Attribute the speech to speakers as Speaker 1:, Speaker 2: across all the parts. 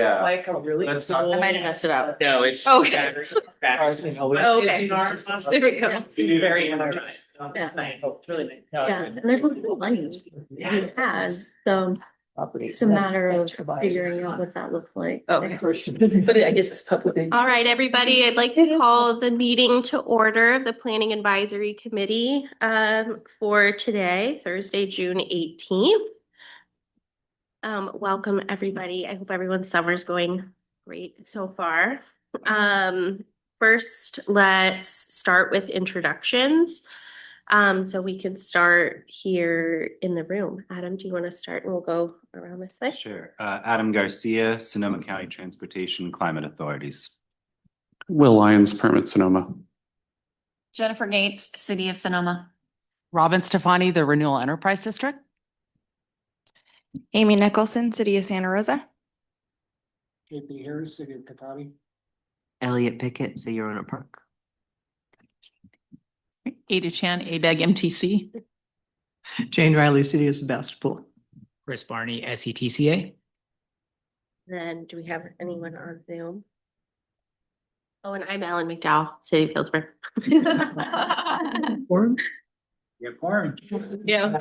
Speaker 1: Yeah.
Speaker 2: Like a really.
Speaker 1: Let's talk-
Speaker 3: I might have messed it up.
Speaker 1: No, it's.
Speaker 3: Okay.
Speaker 1: Battery.
Speaker 3: Oh, okay. There we go.
Speaker 2: It's very nice.
Speaker 3: Yeah.
Speaker 2: It's really nice.
Speaker 4: Yeah, and there's a lot of money he has, so it's a matter of figuring out what that looks like.
Speaker 3: Okay.
Speaker 2: But I guess it's public.
Speaker 5: All right, everybody, I'd like to call the meeting to order of the Planning Advisory Committee for today, Thursday, June 18th. Welcome, everybody. I hope everyone's summer's going great so far. First, let's start with introductions. So we can start here in the room. Adam, do you want to start and we'll go around this way?
Speaker 6: Sure. Adam Garcia, Sonoma County Transportation Climate Authorities.
Speaker 7: Will Lyons, Permit Sonoma.
Speaker 3: Jennifer Gates, City of Sonoma.
Speaker 8: Robin Stefani, the Renewal Enterprise District.
Speaker 9: Amy Nicholson, City of Santa Rosa.
Speaker 2: JP Harris, City of Catani.
Speaker 10: Elliot Pickett, Sayona Park.
Speaker 8: Ada Chan, ADEG MTC.
Speaker 11: Jane Riley, City of Sebastopol.
Speaker 1: Chris Barney, SCTCA.
Speaker 5: Then do we have anyone on Zoom? Oh, and I'm Ellen McDowell, City of Hillsborough.
Speaker 2: Forum?
Speaker 1: You're pouring.
Speaker 5: Yeah.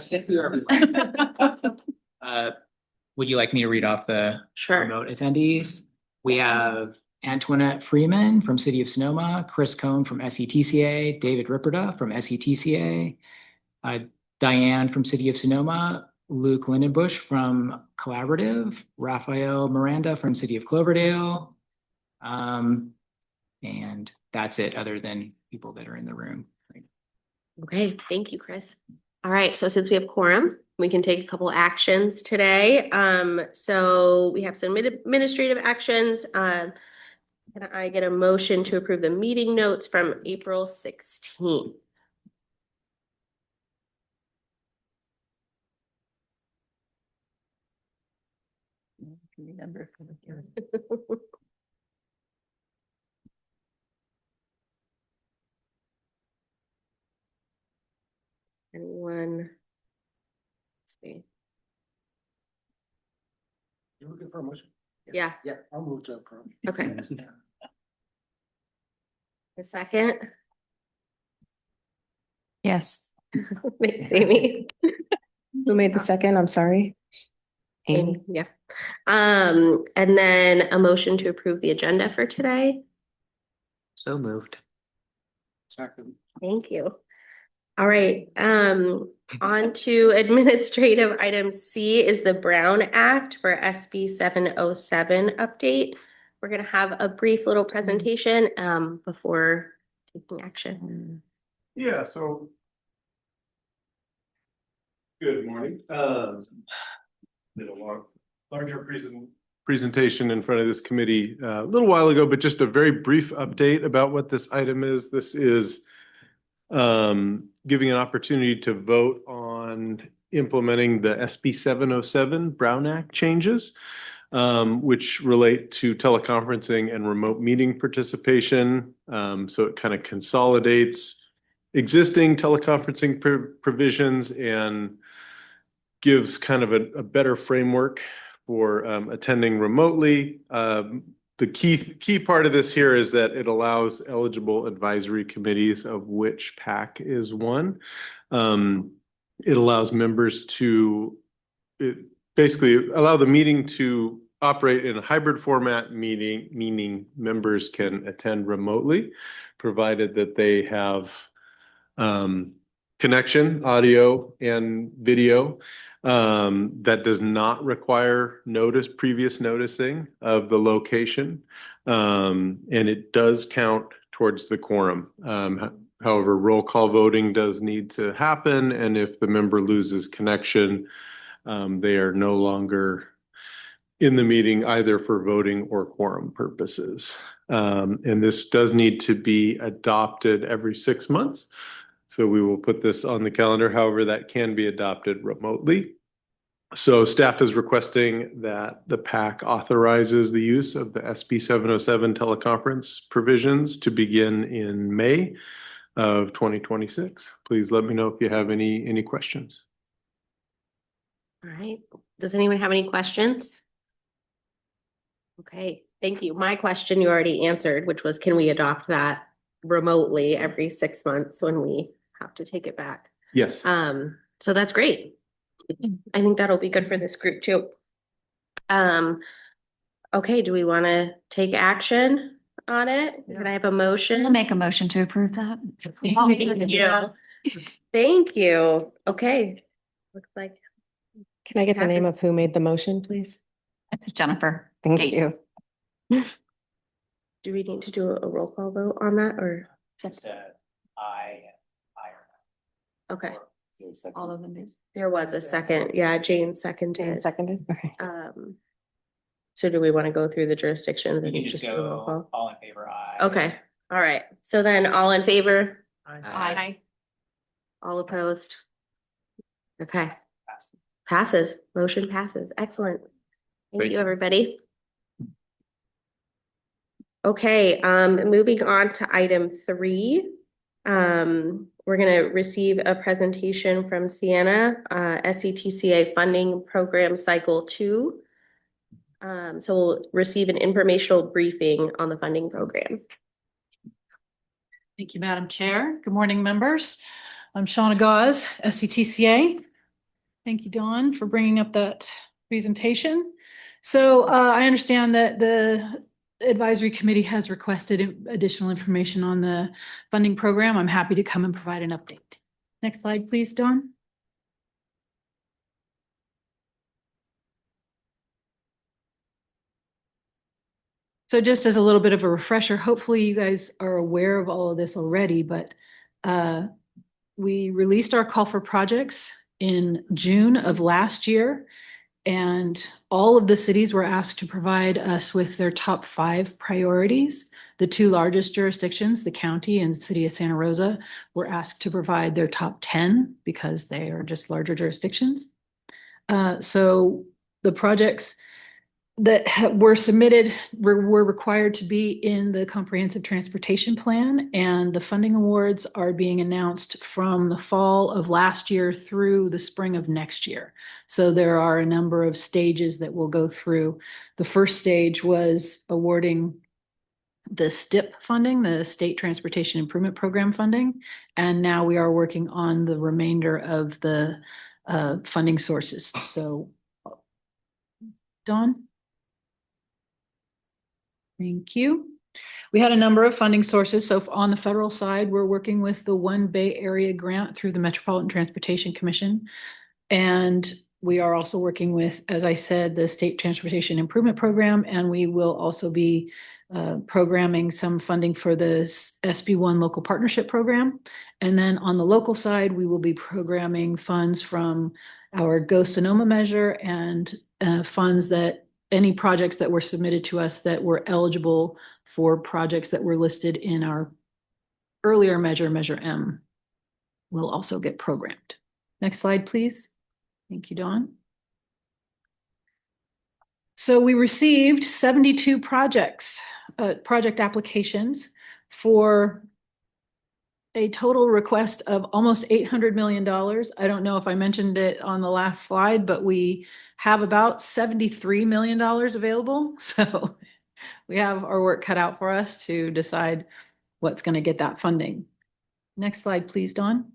Speaker 1: Would you like me to read off the
Speaker 5: Sure.
Speaker 1: remote attendees? We have Antoinette Freeman from City of Sonoma, Chris Cohn from SCTCA, David Ripperda from SCTCA, Diane from City of Sonoma, Luke Lindenbush from Collaborative, Raphael Miranda from City of Cloverdale. And that's it, other than people that are in the room.
Speaker 5: Okay, thank you, Chris. All right, so since we have quorum, we can take a couple actions today. So we have some administrative actions. Can I get a motion to approve the meeting notes from April 16th?
Speaker 4: Remember for the hearing.
Speaker 5: Anyone? Let's see.
Speaker 2: You looking for a motion?
Speaker 5: Yeah,
Speaker 2: Yeah, I'll move to approve.
Speaker 5: okay. A second?
Speaker 9: Yes.
Speaker 5: Thanks, Amy.
Speaker 9: Who made the second? I'm sorry. Amy.
Speaker 5: Yeah. And then a motion to approve the agenda for today.
Speaker 10: So moved.
Speaker 2: Second.
Speaker 5: Thank you. All right, on to administrative item C is the Brown Act for SB 707 update. We're gonna have a brief little presentation before taking action.
Speaker 12: Yeah, so. Good morning. Did a larger presentation in front of this committee a little while ago, but just a very brief update about what this item is. This is giving an opportunity to vote on implementing the SB 707 Brown Act changes, which relate to teleconferencing and remote meeting participation. So it kind of consolidates existing teleconferencing provisions and gives kind of a better framework for attending remotely. The key part of this here is that it allows eligible advisory committees, of which PAC is one. It allows members to basically allow the meeting to operate in a hybrid format, meaning members can attend remotely, provided that they have connection, audio and video. That does not require previous noticing of the location. And it does count towards the quorum. However, roll call voting does need to happen. And if the member loses connection, they are no longer in the meeting either for voting or quorum purposes. And this does need to be adopted every 6 months. So we will put this on the calendar. However, that can be adopted remotely. So staff is requesting that the PAC authorizes the use of the SB 707 teleconference provisions to begin in May of 2026. Please let me know if you have any questions.
Speaker 5: All right. Does anyone have any questions? Okay, thank you. My question you already answered, which was, can we adopt that remotely every 6 months when we have to take it back?
Speaker 12: Yes.
Speaker 5: So that's great. I think that'll be good for this group too. Okay, do we want to take action on it? Can I have a motion?
Speaker 3: I'll make a motion to approve that.
Speaker 5: Thank you. Thank you. Okay. Looks like,
Speaker 9: Can I get the name of who made the motion, please?
Speaker 3: It's Jennifer.
Speaker 9: Thank
Speaker 3: Gate.
Speaker 9: you.
Speaker 5: do we need to do a roll call vote on that or?
Speaker 1: Just I.
Speaker 5: Okay,
Speaker 3: All of them.
Speaker 5: there was a second. Yeah, Jane
Speaker 9: Jane
Speaker 5: seconded.
Speaker 9: seconded. Okay.
Speaker 5: So do we want to go through the jurisdictions?
Speaker 1: You
Speaker 5: and
Speaker 1: can just
Speaker 5: do a roll
Speaker 1: go
Speaker 5: call?
Speaker 1: all in favor, aye.
Speaker 5: Okay, all right. So then all in favor?
Speaker 3: Aye.
Speaker 5: All opposed? Okay, passes. Motion passes. Excellent. Thank
Speaker 12: Thank
Speaker 5: you,
Speaker 12: you.
Speaker 5: everybody. Okay, moving on to item 3. We're gonna receive a presentation from Sienna, SCTCA funding program cycle 2. So we'll receive an informational briefing on the funding program.
Speaker 8: Thank you, Madam Chair. Good morning, members. I'm Shauna Gauze, SCTCA. Thank you, Dawn, for bringing up that presentation. So I understand that the advisory committee has requested additional information on the funding program. I'm happy to come and provide an update. Next slide, please, Dawn. So just as a little bit of a refresher, hopefully you guys are aware of all of this already, but we released our call for projects in June of last year, and all of the cities were asked to provide us with their top 5 priorities. The 2 largest jurisdictions, the county and city of Santa Rosa, were asked to provide their top 10 because they are just larger jurisdictions. So the projects that were submitted were required to be in the comprehensive transportation plan, and the funding awards are being announced from the fall of last year through the spring of next year. So there are a number of stages that we'll go through. The first stage was awarding the STIP funding, the State Transportation Improvement Program funding, and now we are working on the remainder of the funding sources. So, Dawn? Thank you. We had a number of funding sources. So on the federal side, we're working with the One Bay Area grant through the Metropolitan Transportation Commission. And we are also working with, as I said, the State Transportation Improvement Program, and we will also be programming some funding for the SB1 Local Partnership Program. And then on the local side, we will be programming funds from our Go Sonoma measure and funds that any projects that were submitted to us that were eligible for projects that were listed in our earlier measure, Measure M, will also get programmed. Next slide, please. Thank you, Dawn. So we received 72 project applications for a total request of almost $800 million. I don't know if I mentioned it on the last slide, but we have about $73 million available. So we have our work cut out for us to decide what's going to get that funding. Next slide, please, Dawn.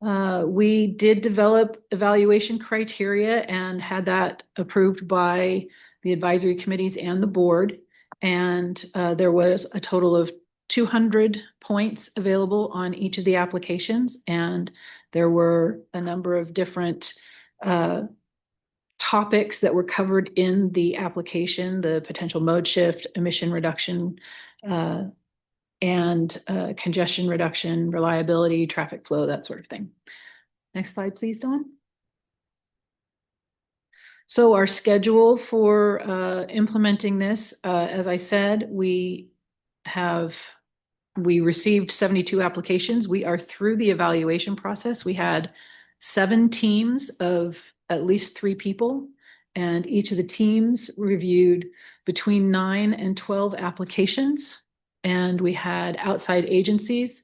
Speaker 8: We did develop evaluation criteria and had that approved by the advisory committees and the board. And there was a total of 200 points available on each of the applications. And there were a number of different topics that were covered in the application: the potential mode shift, emission reduction, and congestion reduction, reliability, traffic flow, that sort of thing. Next slide, please, Dawn. So our schedule for implementing this, as I said, we received 72 applications. We are through the evaluation process. We had 7 teams of at least 3 people, and each of the teams reviewed between 9 and 12 applications. And we had outside agencies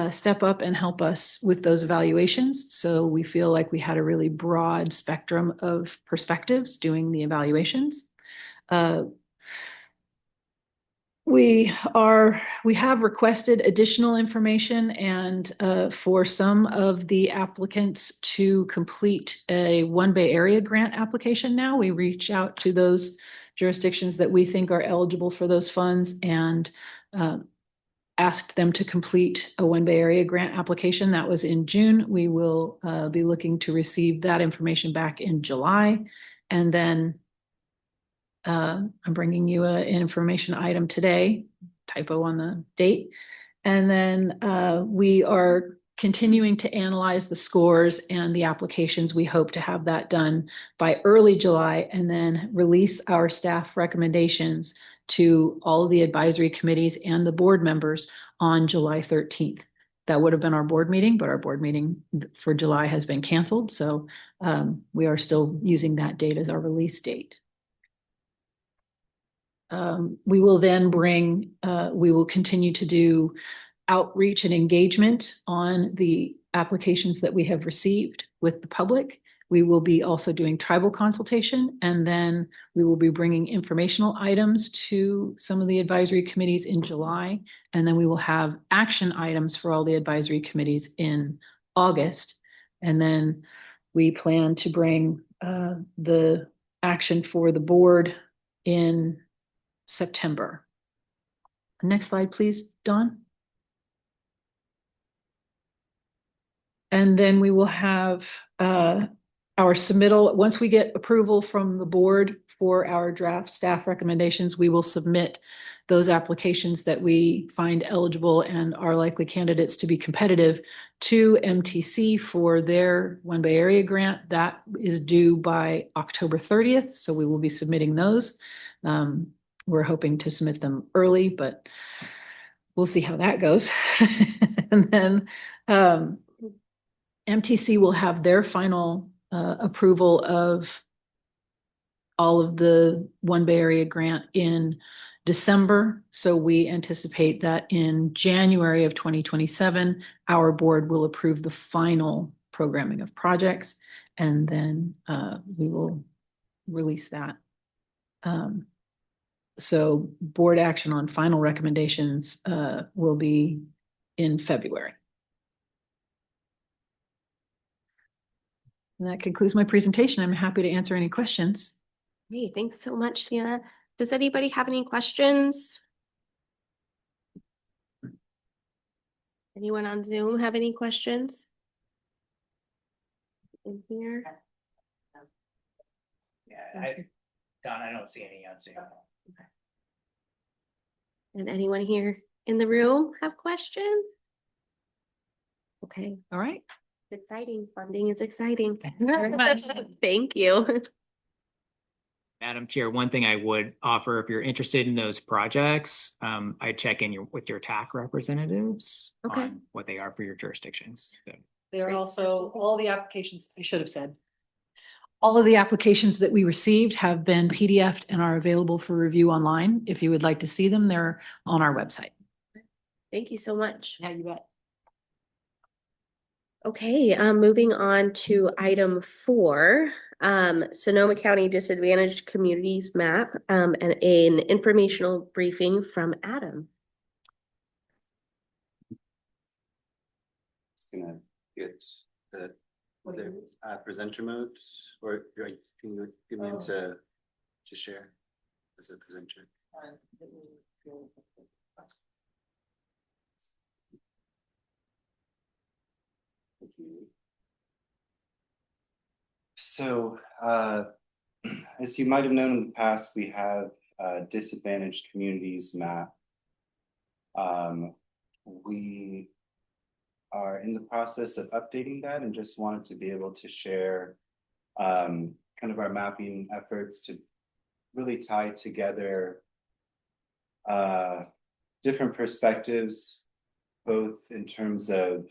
Speaker 8: step up and help us with those evaluations. So we feel like we had a really broad spectrum of perspectives doing the evaluations. We have requested additional information and for some of the applicants to complete a One Bay Area grant application now. We reach out to those jurisdictions that we think are eligible for those funds and asked them to complete a One Bay Area grant application. That was in June. We will be looking to receive that information back in July. And then I'm bringing you an information item today, typo on the date. And then we are continuing to analyze the scores and the applications. We hope to have that done by early July and then release our staff recommendations to all of the advisory committees and the board members on July 13th. That would have been our board meeting, but our board meeting for July has been canceled. So we are still using that date as our release date. We will then we will continue to do outreach and engagement on the applications that we have received with the public. We will be also doing tribal consultation, and then we will be bringing informational items to some of the advisory committees in July. And then we will have action items for all the advisory committees in August. And then we plan to bring the action for the board in September. Next slide, please, Dawn. And then we will have our submittal. Once we get approval from the board for our draft staff recommendations, we will submit those applications that we find eligible and are likely candidates to be competitive to MTC for their One Bay Area grant. That is due by October 30th. So we will be submitting those. We're hoping to submit them early, but we'll see how that goes. And then MTC will have their final approval of all of the One Bay Area grant in December. So we anticipate that in January of 2027, our board will approve the final programming of projects, and then we will release that. So board action on final recommendations will be in February. And that concludes my presentation. I'm happy to answer any questions.
Speaker 5: Hey, thanks so much, Sienna. Does anybody have any questions? Anyone on Zoom have any questions? In here?
Speaker 1: Yeah, Don, I don't see any on Zoom.
Speaker 5: And anyone here in the room have questions? Okay,
Speaker 8: All right.
Speaker 5: it's exciting. Funding is exciting.
Speaker 8: Very much.
Speaker 5: Thank you.
Speaker 1: Madam Chair, one thing I would offer, if you're interested in those projects, I check in with your TAC representatives
Speaker 5: Okay.
Speaker 1: on what they are for your jurisdictions. So,
Speaker 8: They are also, all the applications, I should have said. All of the applications that we received have been PDF'd and are available for review online. If you would like to see them, they're on our website.
Speaker 5: Thank you so much.
Speaker 8: Yeah, you bet.
Speaker 5: Okay, moving on to item 4, Sonoma County Disadvantaged Communities Map, and an informational briefing from Adam.
Speaker 6: Just gonna get the, was it presenter mode, or can you give me into to share as a presenter? Thank you. So, as you might have known in the past, we have a disadvantaged communities map. We are in the process of updating that and just wanted to be able to share kind of our mapping efforts to really tie together different perspectives, both in terms of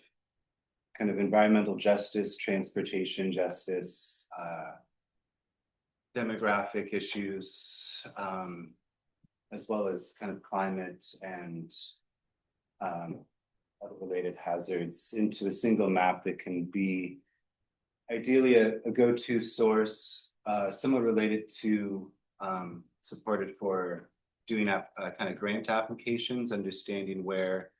Speaker 6: kind of environmental justice, transportation justice, demographic issues, as well as kind of climate and other related hazards into a single map that can be ideally a go-to source, somewhat related to supported for doing kind of grant applications, understanding where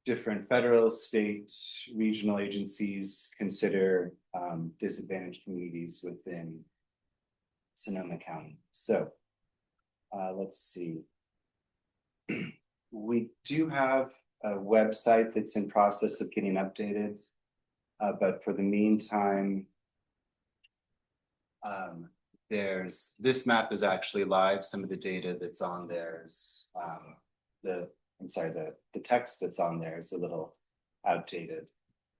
Speaker 6: different federal, state, regional agencies consider disadvantaged communities within Sonoma County. So let's see. We do have a website that's in process of getting updated, but for the meantime, this map is actually live. Some of the data that's on there is the text that's on there is a little outdated.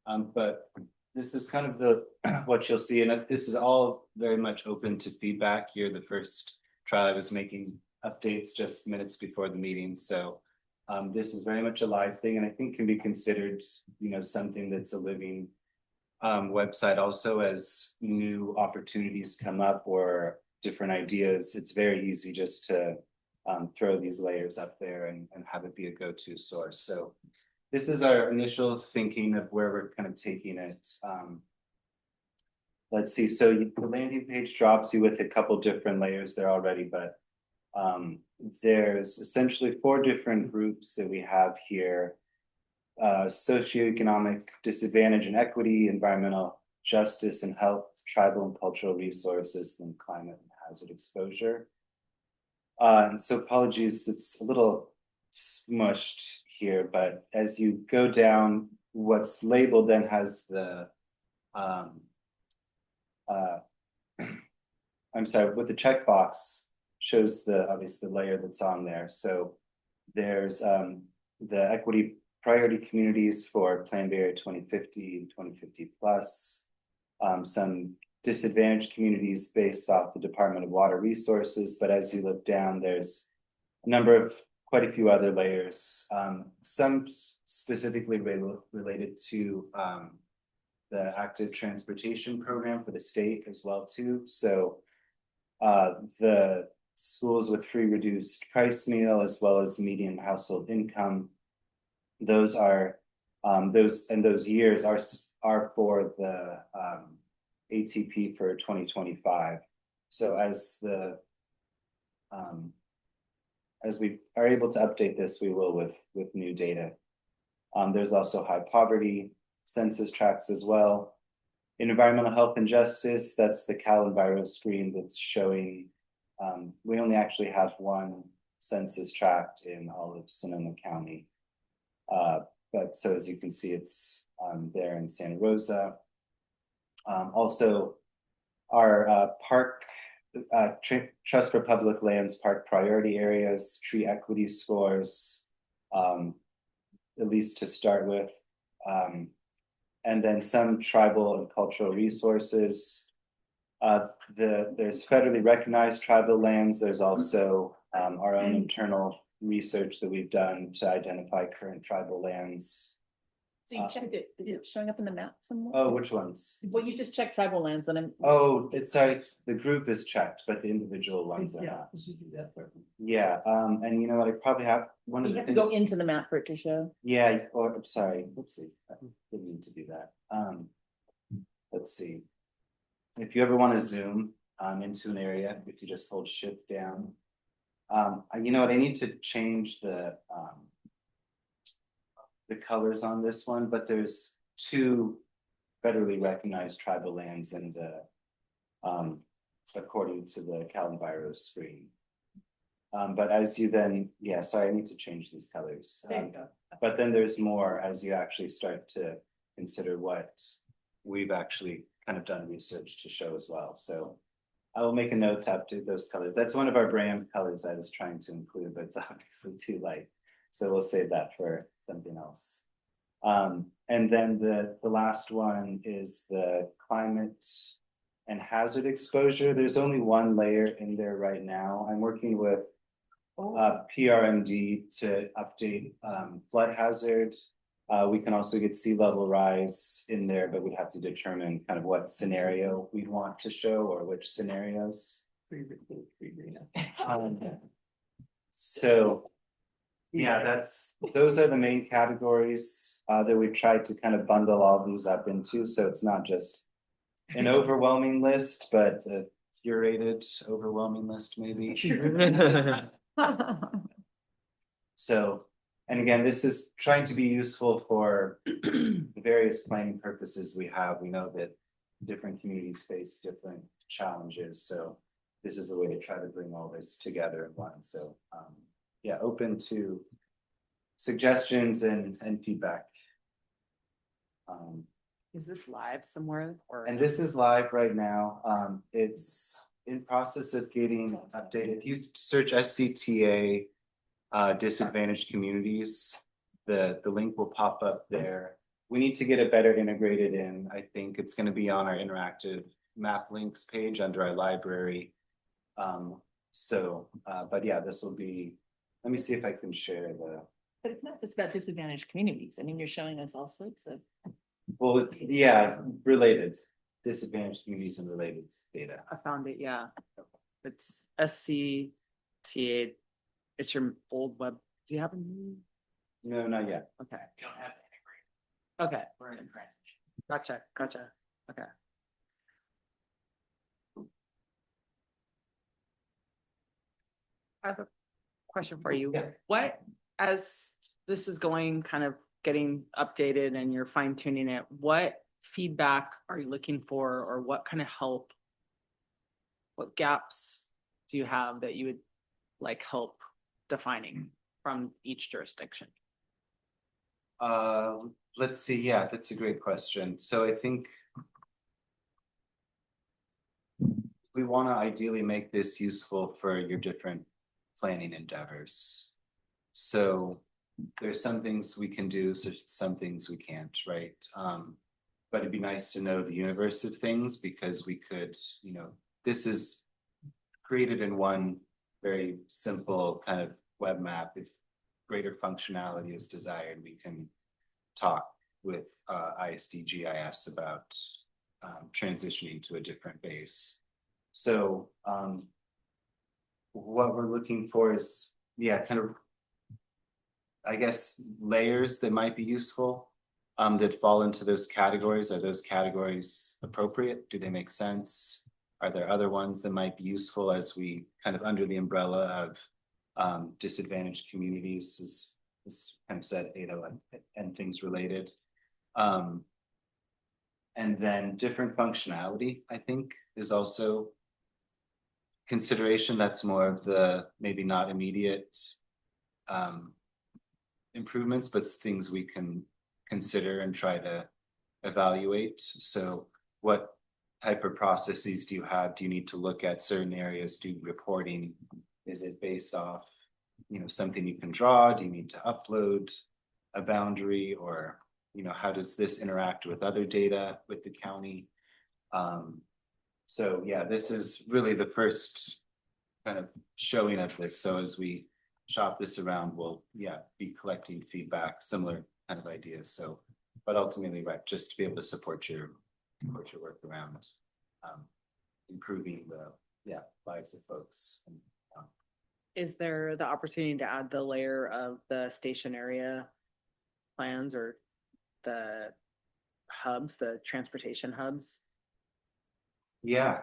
Speaker 6: But this is kind of the what you'll see, and this is all very much open to feedback. You're the first trial I was making updates just minutes before the meeting, so this is very much a live thing, and I think can be considered, something that's a living website. Also, as new opportunities come up or different ideas, it's very easy just to throw these layers up there and have it be a go-to source. So this is our initial thinking of where we're kind of taking it. Let's see, so the landing page drops you with a couple different layers there already, but there's essentially 4 different groups that we have here. Socioeconomic disadvantage and equity, environmental justice and health, tribal and cultural resources, and climate and hazard exposure. And so apologies, it's a little smushed here, but as you go down, what's labeled then has the I'm sorry, with the checkbox shows obviously the layer that's on there. So there's the equity priority communities for Plan Bay Area 2050 and 2050 plus, some disadvantaged communities based off the Department of Water Resources. But as you look down, there's a number of quite a few other layers, some specifically related to the active transportation program for the state as well too. So the schools with free reduced price meal as well as median household income, those are those years are for the ATP for 2025. So as we are able to update this, we will with new data. There's also high poverty census tracts as well. In environmental health and justice, that's the Cal Enviro screen that's showing. We only actually have one census tract in all of Sonoma County. But so as you can see, it's there in Santa Rosa. Also, our park Trust for Public Lands park priority areas, tree equity scores, at least to start with, and then some tribal and cultural resources. There's federally recognized tribal lands. There's also our own internal research that we've done to identify current tribal lands.
Speaker 13: So you checked it, is it showing up in the map somewhere?
Speaker 6: Oh, which ones?
Speaker 13: Well, you just checked tribal lands and I'm.
Speaker 6: Oh, the group is checked, but the individual ones are not. Yeah, and you know what, I probably have one of
Speaker 13: You
Speaker 6: the
Speaker 13: have to
Speaker 6: things.
Speaker 13: go into the map for it to show.
Speaker 6: Yeah, or I'm sorry, oopsie, I didn't need to do that. Let's see. If you ever want to zoom into an area, if you just hold shift down. You know what, I need to change the colors on this one, but there's 2 federally recognized tribal lands in the according to the Cal Enviro screen. But as you then, yeah, sorry, I need to change these colors. But then there's more as you actually start to consider what we've actually kind of done research to show as well. So I will make a note to update those colors. That's one of our brand colors I was trying to include, but it's obviously too light. So we'll save that for something else. And then the last one is the climate and hazard exposure. There's only one layer in there right now. I'm working with PRMD to update flood hazard. We can also get sea level rise in there, but we'd have to determine kind of what scenario we'd want to show or which scenarios. So Yeah, those are the main categories that we tried to kind of bundle all these up into, so it's not just an overwhelming list, but a curated overwhelming list maybe. So, and again, this is trying to be useful for the various planning purposes we have. We know that different communities face different challenges, so this is a way to try to bring all this together in one. So, yeah, open to suggestions and feedback.
Speaker 13: Is this live somewhere or?
Speaker 6: And this is live right now. It's in process of getting updated. If you search SCTA disadvantaged communities, the link will pop up there. We need to get it better integrated in. I think it's going to be on our interactive map links page under our library. But yeah, this will be, let me see if I can share the.
Speaker 13: But it's not just about disadvantaged communities. I mean, you're showing us all sorts of.
Speaker 6: Well, yeah, related, disadvantaged communities and related data.
Speaker 13: I found it, yeah. It's SCTA. It's your old web. Do you have a new?
Speaker 6: No, not yet.
Speaker 13: Okay. You don't have to integrate. Okay. We're in transition. Gotcha. Okay. I have a question for you.
Speaker 6: Yeah.
Speaker 13: What, as this is going kind of getting updated and you're fine tuning it, what feedback are you looking for, or what kind of help? What gaps do you have that you would like help defining from each jurisdiction?
Speaker 6: Let's see. Yeah, that's a great question. So I think we want to ideally make this useful for your different planning endeavors. So there's some things we can do, so some things we can't, right? But it'd be nice to know the universe of things, because we could, this is created in one very simple kind of web map. If greater functionality is desired, we can talk with ISD GIS about transitioning to a different base. So what we're looking for is, yeah, kind of, I guess, layers that might be useful that fall into those categories. Are those categories appropriate? Do they make sense? Are there other ones that might be useful as we kind of under the umbrella of disadvantaged communities, is kind of said, and things related. And then different functionality, I think, is also consideration. That's more of the maybe not immediate improvements, but things we can consider and try to evaluate. So what type of processes do you have? Do you need to look at certain areas? Do reporting, is it based off, something you can draw? Do you need to upload a boundary, or, how does this interact with other data with the county? So yeah, this is really the first kind of showing of this. So as we shop this around, we'll be collecting feedback, similar kind of ideas. So, but ultimately, right, just to be able to support your work around improving the lives of folks. And,
Speaker 13: Is there the opportunity to add the layer of the station area plans or the hubs, the transportation hubs?
Speaker 6: Yeah,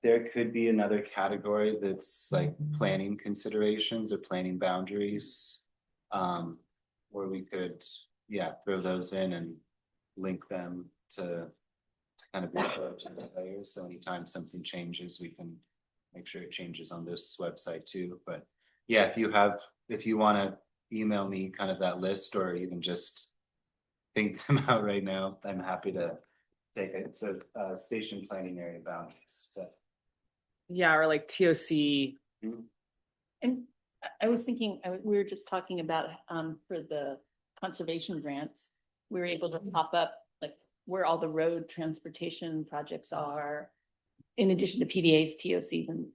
Speaker 6: there could be another category that's like planning considerations or planning boundaries, where we could, throw those in and link them to kind of the layers. So anytime something changes, we can make sure it changes on this website too. But yeah, if you want to email me kind of that list, or even just think them out right now, I'm happy to take it. So station planning area boundaries. So
Speaker 13: Yeah, or like TOC.
Speaker 14: And I was thinking, we were just talking about, for the conservation grants, we were able to pop up like where all the road transportation projects are, in addition to PDAs, TOCs, and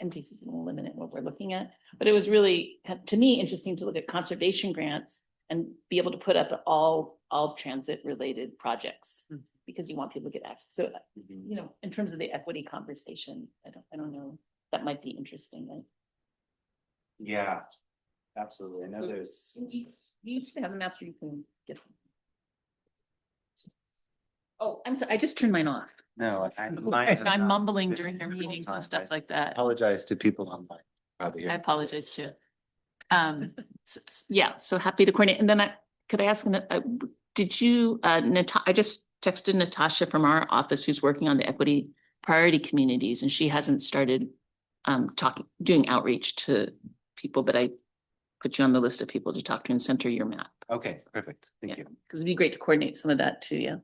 Speaker 14: MTCs, and we'll limit it what we're looking at. But it was really, to me, interesting to look at conservation grants and be able to put up all transit related projects, because you want people to get access. So, in terms of the equity conversation, I don't know, that might be interesting.
Speaker 6: Yeah, absolutely. I know there's,
Speaker 14: You used to have an app where you can get them. Oh, I'm sorry, I just turned mine off.
Speaker 6: no,
Speaker 14: I'm mumbling during their meetings and stuff like that.
Speaker 6: Apologize to people online. Probably
Speaker 14: I
Speaker 6: here.
Speaker 14: apologize too. Yeah, so happy to coordinate. And then could I ask, did you, I just texted Natasha from our office who's working on the equity priority communities, and she hasn't started doing outreach to people, but I put you on the list of people to talk to and center your map.
Speaker 6: Okay, perfect. Thank you.
Speaker 14: Because it'd be great to coordinate some of that too, yeah.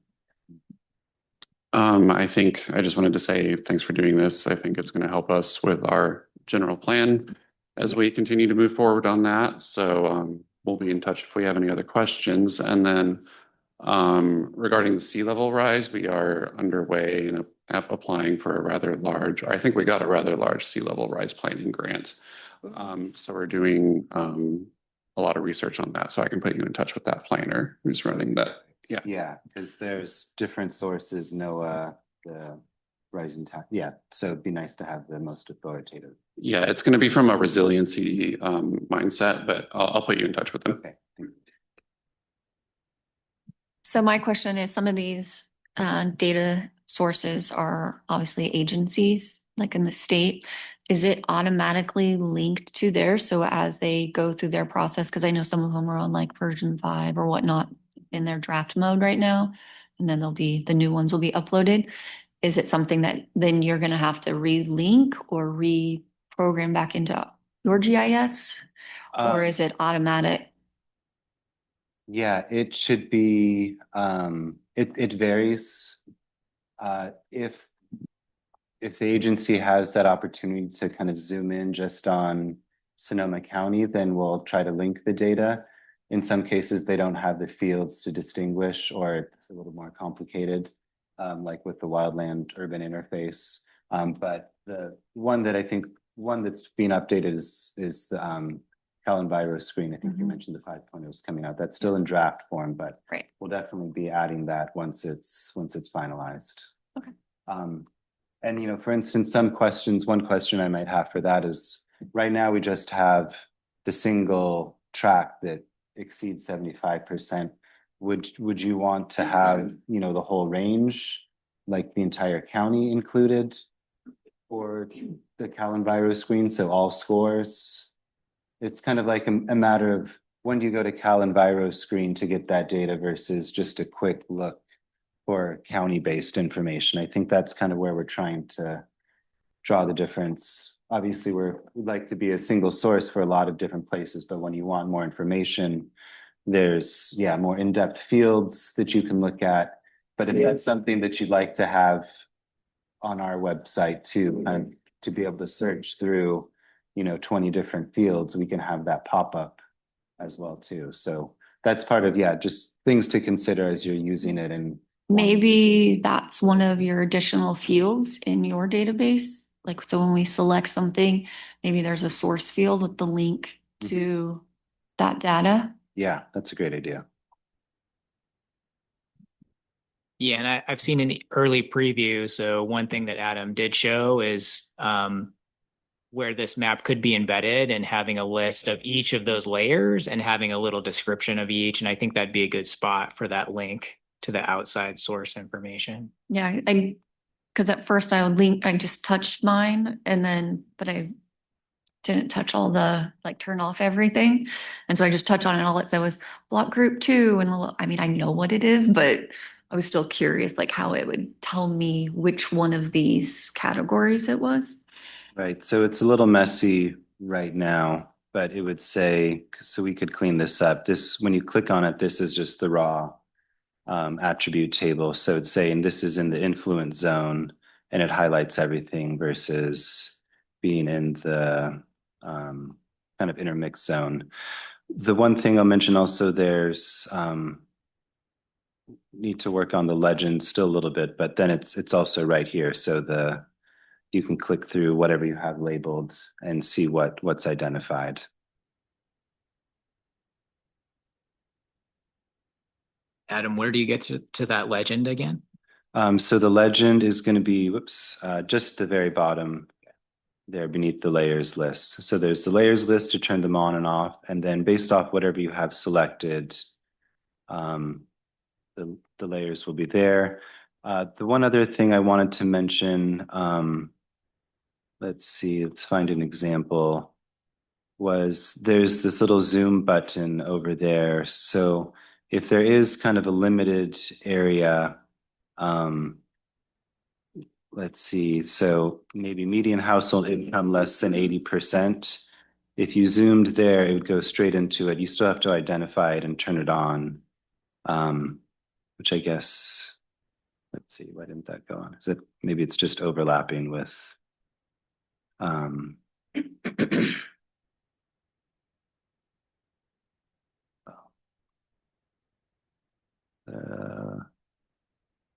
Speaker 7: I think I just wanted to say thanks for doing this. I think it's going to help us with our general plan as we continue to move forward on that. So we'll be in touch if we have any other questions. And then regarding the sea level rise, we are underway in applying for a rather large, or I think we got a rather large sea level rise planning grant. So we're doing a lot of research on that. So I can put you in touch with that planner who's running that. Yeah.
Speaker 6: Yeah, because there's different sources, NOAA, the rising tide. Yeah, so it'd be nice to have the most authoritative.
Speaker 7: Yeah, it's going to be from a resiliency mindset, but I'll put you in touch with them.
Speaker 6: Okay. Thank you.
Speaker 3: So my question is, some of these data sources are obviously agencies, like in the state. Is it automatically linked to there? So as they go through their process, because I know some of them are on like version 5 or whatnot in their draft mode right now, and then the new ones will be uploaded. Is it something that then you're going to have to relink or reprogram back into your GIS? Or is it automatic?
Speaker 6: Yeah, it should be, it varies. If the agency has that opportunity to kind of zoom in just on Sonoma County, then we'll try to link the data. In some cases, they don't have the fields to distinguish, or it's a little more complicated, like with the wildland urban interface. But the one that I think, one that's being updated is the CalEnviro screen. I think you mentioned the 5.0 is coming out. That's still in draft form, but
Speaker 3: Right.
Speaker 6: we'll definitely be adding that once it's finalized.
Speaker 3: Okay.
Speaker 6: And you know, for instance, one question I might have for that is, right now we just have the single track that exceeds 75%. Would you want to have, you know, the whole range, like the entire county included, or the CalEnviro screen, so all scores? It's kind of like a matter of, when do you go to CalEnviro screen to get that data versus just a quick look for county-based information? I think that's kind of where we're trying to draw the difference. Obviously, we'd like to be a single source for a lot of different places, but when you want more information, there's more in-depth fields that you can look at. But if that's something that you'd like to have on our website too, to be able to search through, 20 different fields, we can have that pop up as well too. So that's part of, just things to consider as you're using it. And
Speaker 3: Maybe that's one of your additional fields in your database. Like, so when we select something, maybe there's a source field with the link to that data.
Speaker 6: yeah, that's a great idea.
Speaker 1: Yeah, and I've seen in the early preview, so one thing that Adam did show is where this map could be embedded, and having a list of each of those layers and having a little description of each. And I think that'd be a good spot for that link to the outside source information.
Speaker 3: Yeah, because at first I just touched mine, but I didn't touch all turn off everything. And so I just touched on it, and all it said was block group 2. And I mean, I know what it is, but I was still curious, like how it would tell me which one of these categories it was.
Speaker 6: Right, so it's a little messy right now, but it would say, so we could clean this up. When you click on it, this is just the raw attribute table. So it's saying this is in the influence zone, and it highlights everything versus being in the kind of intermix zone. The one thing I'll mention also, there's need to work on the legend still a little bit, but then it's also right here. So you can click through whatever you have labeled and see what's identified.
Speaker 1: Adam, where do you get to that legend again?
Speaker 6: So the legend is going to be, just at the very bottom. there beneath the layers list. So there's the layers list to turn them on and off, and then based off whatever you have selected, the layers will be there. The one other thing I wanted to mention, let's see, let's find an example, was there's this little zoom button over there. So if there is kind of a limited area, let's see, so maybe median household income less than 80%. If you zoomed there, it would go straight into it. You still have to identify it and turn it on. Which I guess, let's see, why didn't that go on? Is it, maybe it's just overlapping with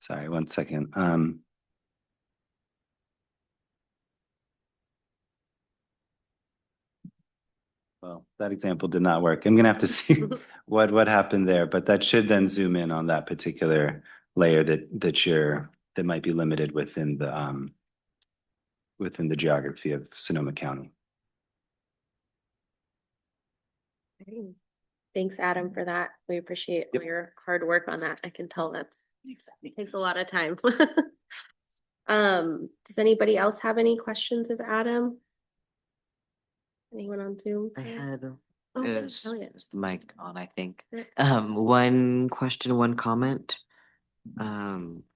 Speaker 6: sorry, one second. Well, that example did not work. I'm gonna have to see what happened there, but that should then zoom in on that particular layer that might be limited within the geography of Sonoma County.
Speaker 5: Great. Thanks, Adam, for that. We appreciate all your hard work on that. I can tell takes a lot of time. Does anybody else have any questions of Adam? Anyone on Zoom?
Speaker 10: I had,
Speaker 5: Oh,
Speaker 10: is
Speaker 5: Elliot.
Speaker 10: the mic on, I think.
Speaker 5: Yeah.
Speaker 10: One question, one comment.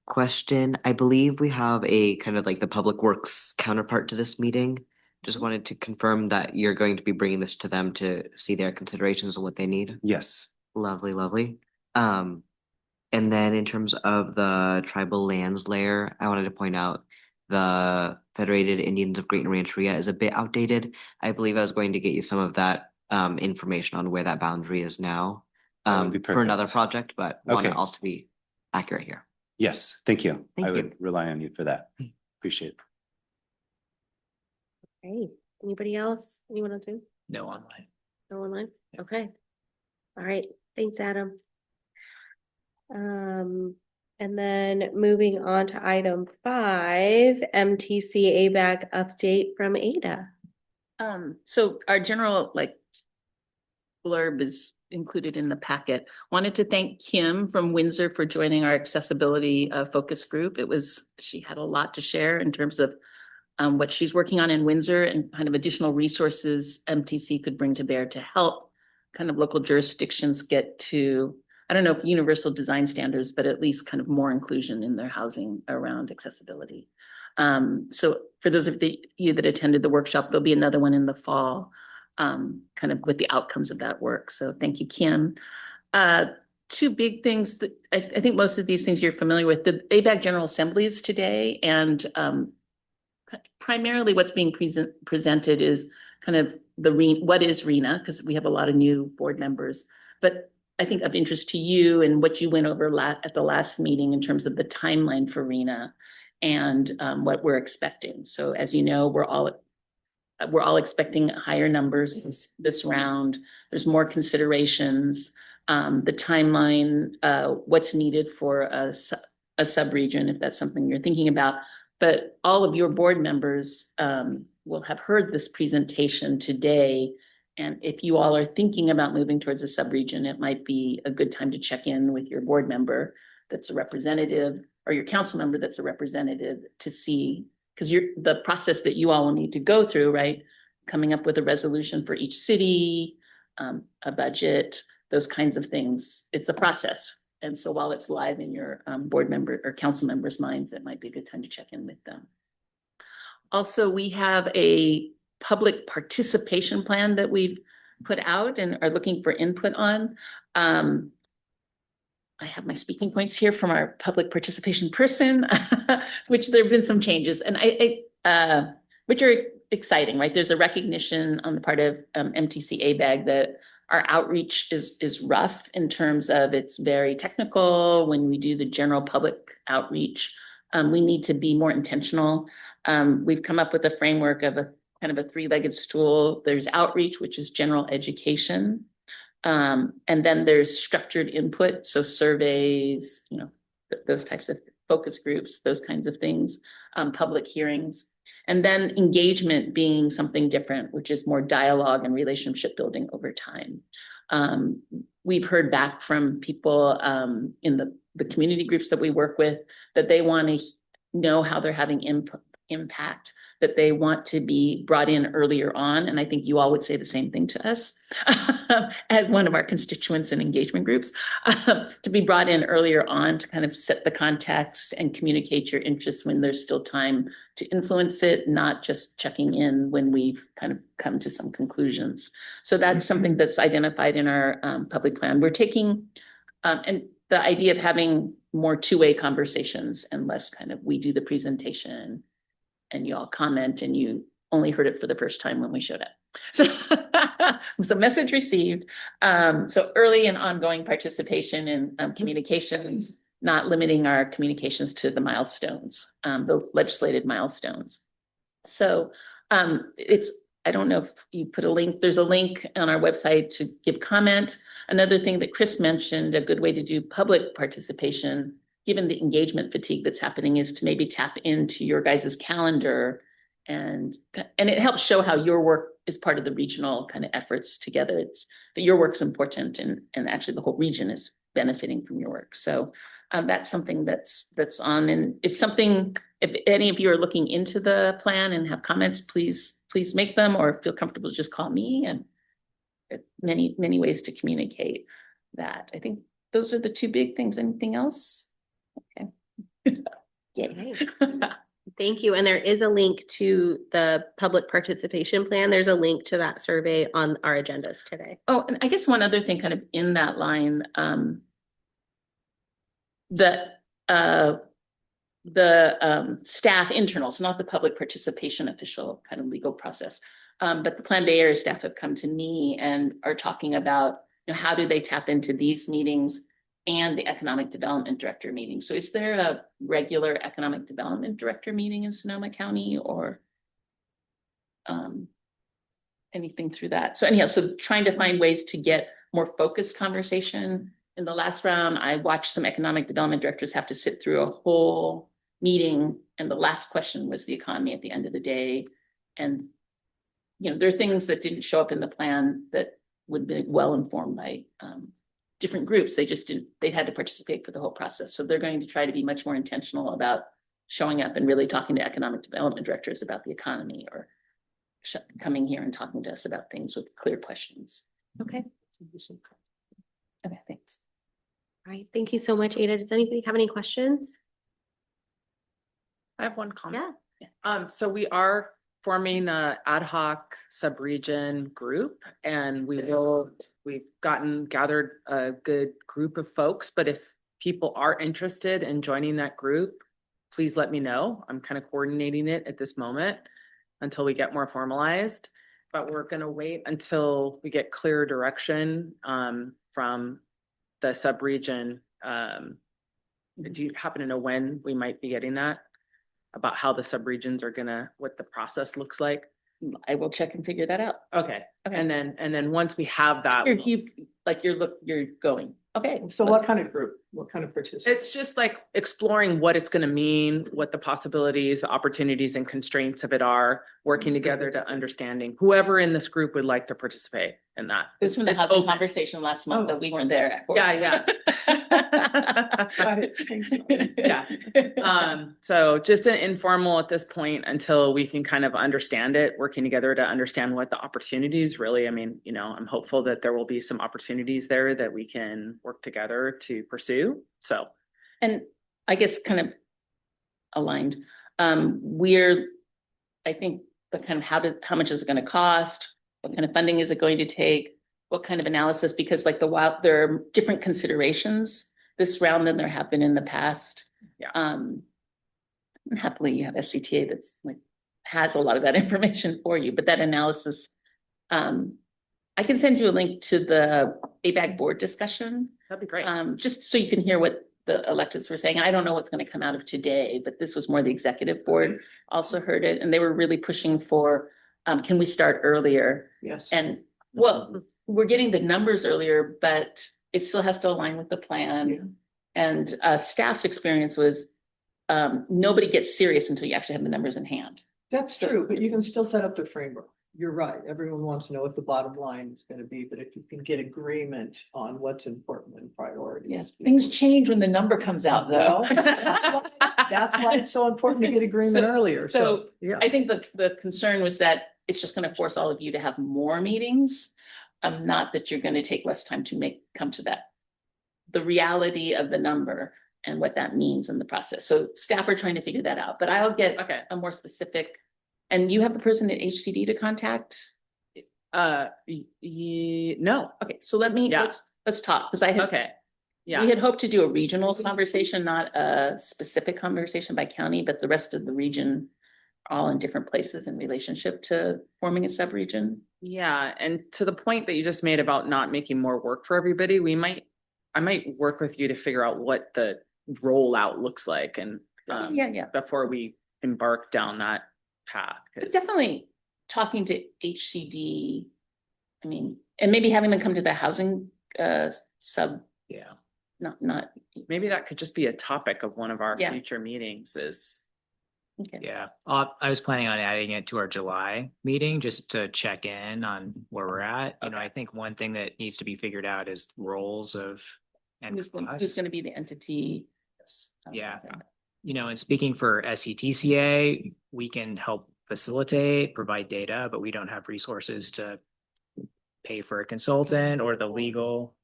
Speaker 10: Question, I believe we have a kind of like the Public Works counterpart to this meeting. Just wanted to confirm that you're going to be bringing this to them to see their considerations and what they need.
Speaker 6: Yes.
Speaker 10: Lovely, lovely. And then in terms of the tribal lands layer, I wanted to point out the Federated Indians of Great Rancheria is a bit outdated. I believe I was going to get you some of that information on where that boundary is now
Speaker 6: That would be
Speaker 10: for another
Speaker 6: perfect.
Speaker 10: project, but want
Speaker 6: Okay.
Speaker 10: it also to be accurate here.
Speaker 6: Yes, thank you.
Speaker 10: Thank
Speaker 6: I
Speaker 10: you.
Speaker 6: would rely on you for that. Appreciate it.
Speaker 5: Great. Anybody else? Anyone on Zoom?
Speaker 10: No online.
Speaker 5: No online? Okay. All right. Thanks, Adam. And then moving on to item 5, MTCA bag update from Ada.
Speaker 14: So our general blurb is included in the packet. Wanted to thank Kim from Windsor for joining our accessibility focus group. She had a lot to share in terms of what she's working on in Windsor and kind of additional resources MTC could bring to bear to help kind of local jurisdictions get to, I don't know if universal design standards, but at least kind of more inclusion in their housing around accessibility. So for those of you that attended the workshop, there'll be another one in the fall, kind of with the outcomes of that work. So thank you, Kim. Two big things that I think most of these things you're familiar with. The ABAG General Assembly is today, and primarily what's being presented is kind of what is RENA, because we have a lot of new board members, but I think of interest to you and what you went over at the last meeting in terms of the timeline for RENA and what we're expecting. So as you know, we're all expecting higher numbers this round. There's more considerations, the timeline, what's needed for a sub-region, if that's something you're thinking about. But all of your board members will have heard this presentation today. And if you all are thinking about moving towards a sub-region, it might be a good time to check in with your board member that's a representative or your council member that's a representative to see, because the process that you all will need to go through, right? Coming up with a resolution for each city, a budget, those kinds of things. It's a process. And so while it's live in your board member or council members' minds, it might be a good time to check in with them. Also, we have a public participation plan that we've put out and are looking for input on. I have my speaking points here from our public participation person, which there have been some changes, and which are exciting, right? There's a recognition on the part of MTCA bag that our outreach is rough in terms of it's very technical. When we do the general public outreach, we need to be more intentional. We've come up with a framework of a kind of a 3-legged stool. There's outreach, which is general education. And then there's structured input. So surveys, those types of focus groups, those kinds of things, public hearings. And then engagement being something different, which is more dialogue and relationship building over time. We've heard back from people in the community groups that we work with that they want to know how they're having impact, that they want to be brought in earlier on. And I think you all would say the same thing to us as one of our constituents and engagement groups, to be brought in earlier on to kind of set the context and communicate your interests when there's still time to influence it, not just checking in when we've kind of come to some conclusions. So that's something that's identified in our public plan. We're taking, and the idea of having more two-way conversations and less kind of we do the presentation and you all comment and you only heard it for the first time when we showed up. So message received. So early and ongoing participation in communications, not limiting our communications to the milestones, the legislated milestones. So I don't know if you put a link, there's a link on our website to give comment. Another thing that Chris mentioned, a good way to do public participation, given the engagement fatigue that's happening, is to maybe tap into your guys' calendar and it helps show how your work is part of the regional kind of efforts together. It's that your work's important and actually the whole region is benefiting from your work. So that's something that's on. And if any of you are looking into the plan and have comments, please make them, or feel comfortable, just call me. And many ways to communicate that. I think those are the two big things. Anything else? Okay.
Speaker 5: Yay. Thank you. And there is a link to the public participation plan. There's a link to that survey on our agendas today.
Speaker 14: Oh, and I guess one other thing kind of in that line, the staff internals, not the public participation official kind of legal process, but the Plan B area staff have come to me and are talking about, how do they tap into these meetings and the economic development director meeting. So is there a regular economic development director meeting in Sonoma County or anything through that? So anyhow, so trying to find ways to get more focused conversation. In the last round, I watched some economic development directors have to sit through a whole meeting. And the last question was the economy at the end of the day. And, there are things that didn't show up in the plan that would be well informed by different groups. They had to participate for the whole process. So they're going to try to be much more intentional about showing up and really talking to economic development directors about the economy, or coming here and talking to us about things with clear questions. Okay. Okay, thanks.
Speaker 5: All right. Thank you so much, Ada. Does anybody have any questions?
Speaker 13: I have one comment.
Speaker 5: Yeah.
Speaker 13: So we are forming a ad hoc sub-region group, and we've gathered a good group of folks, but if people are interested in joining that group, please let me know. I'm kind of coordinating it at this moment until we get more formalized, but we're going to wait until we get clear direction from the sub-region. Do you happen to know when we might be getting that? About how the sub-regions are what the process looks like?
Speaker 14: I will check and figure that out.
Speaker 13: Okay. And then once we have that,
Speaker 14: you're going. Okay.
Speaker 11: So what kind of group? What kind of participants?
Speaker 13: it's just like exploring what it's going to mean, what the possibilities, the opportunities and constraints of it are, working together to understanding whoever in this group would like to participate in that.
Speaker 14: This was the housing conversation last month that we weren't there.
Speaker 13: Yeah. So just an informal at this point until we can kind of understand it, working together to understand what the opportunities really, I'm hopeful that there will be some opportunities there that we can work together to pursue. So,
Speaker 14: and I guess kind of aligned, I think the kind of how much is it going to cost? What kind of funding is it going to take? What kind of analysis? Because there are different considerations this round than there have been in the past.
Speaker 13: Yeah.
Speaker 14: And happily you have SCTA that's has a lot of that information for you, but that analysis, I can send you a link to the ABAG board discussion.
Speaker 13: That'd be great.
Speaker 14: Just so you can hear what the electeds were saying. I don't know what's going to come out of today, but this was more the executive board also heard it. And they were really pushing for, can we start earlier?
Speaker 11: Yes.
Speaker 14: And we're getting the numbers earlier, but it still has to align with the plan.
Speaker 11: Yeah.
Speaker 14: And staff's experience was nobody gets serious until you actually have the numbers in hand.
Speaker 11: That's true, but you can still set up the framework. You're right. Everyone wants to know what the bottom line is gonna be, but if you can get agreement on what's important and priorities.
Speaker 14: Yes, things change when the number comes out though.
Speaker 11: That's why it's so important to get agreement earlier. So, yeah.
Speaker 14: I think the concern was that it's just gonna force all of you to have more meetings. Not that you're gonna take less time to come to that. The reality of the number and what that means in the process. So staff are trying to figure that out, but I'll get a more specific. And you have the person at HCD to contact?
Speaker 13: No.
Speaker 14: Okay, so let's talk, because I had.
Speaker 13: Okay. Yeah.
Speaker 14: We had hoped to do a regional conversation, not a specific conversation by county, but the rest of the region all in different places in relationship to forming a sub-region.
Speaker 13: Yeah, and to the point that you just made about not making more work for everybody, I might work with you to figure out what the rollout looks like and before we embark down that path.
Speaker 14: But definitely talking to HCD, I mean, and maybe having them come to the housing sub.
Speaker 1: Yeah.
Speaker 14: Not.
Speaker 13: Maybe that could just be a topic of one of our
Speaker 14: Yeah.
Speaker 13: future meetings is.
Speaker 14: Okay.
Speaker 1: Yeah, I was planning on adding it to our July meeting just to check in on where we're at. You know, I think one thing that needs to be figured out is roles of and
Speaker 14: Who's
Speaker 1: class.
Speaker 14: going to be the entity?
Speaker 1: Yeah, you know, and speaking for SCTCA, we can help facilitate, provide data, but we don't have resources to pay for a consultant or the legal.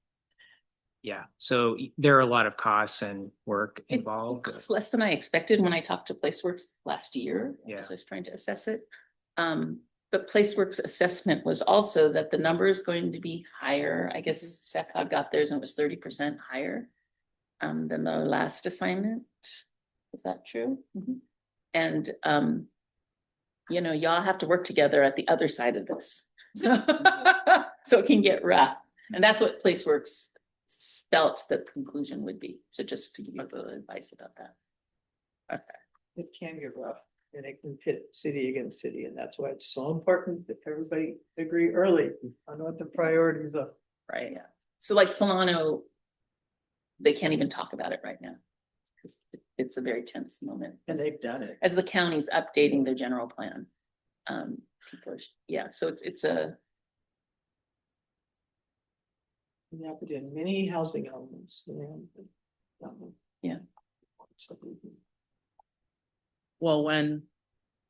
Speaker 1: Yeah, so there are a lot of costs and work involved.
Speaker 14: It's less than I expected when I talked to PlaceWorks last year.
Speaker 1: Yeah.
Speaker 14: As I was trying to assess it. But PlaceWorks assessment was also that the number is going to be higher. I guess SECOG got theirs and it was 30% higher than the last assignment. Is that true? And you know, y'all have to work together at the other side of this. So, so it can get rough. And that's what PlaceWorks felt the conclusion would be. So just to give you a little advice about that.
Speaker 11: Okay. It can get rough and it can pit city against city. And that's why it's so important that everybody agree early on what the priorities are.
Speaker 14: Right. Yeah. So like Solano, they can't even talk about it right now. Because it's a very tense moment.
Speaker 11: And they've done it.
Speaker 14: As the county's updating their general plan. People are, so it's a.
Speaker 11: Yeah, but in many housing elements.
Speaker 14: Yeah.
Speaker 13: Well, when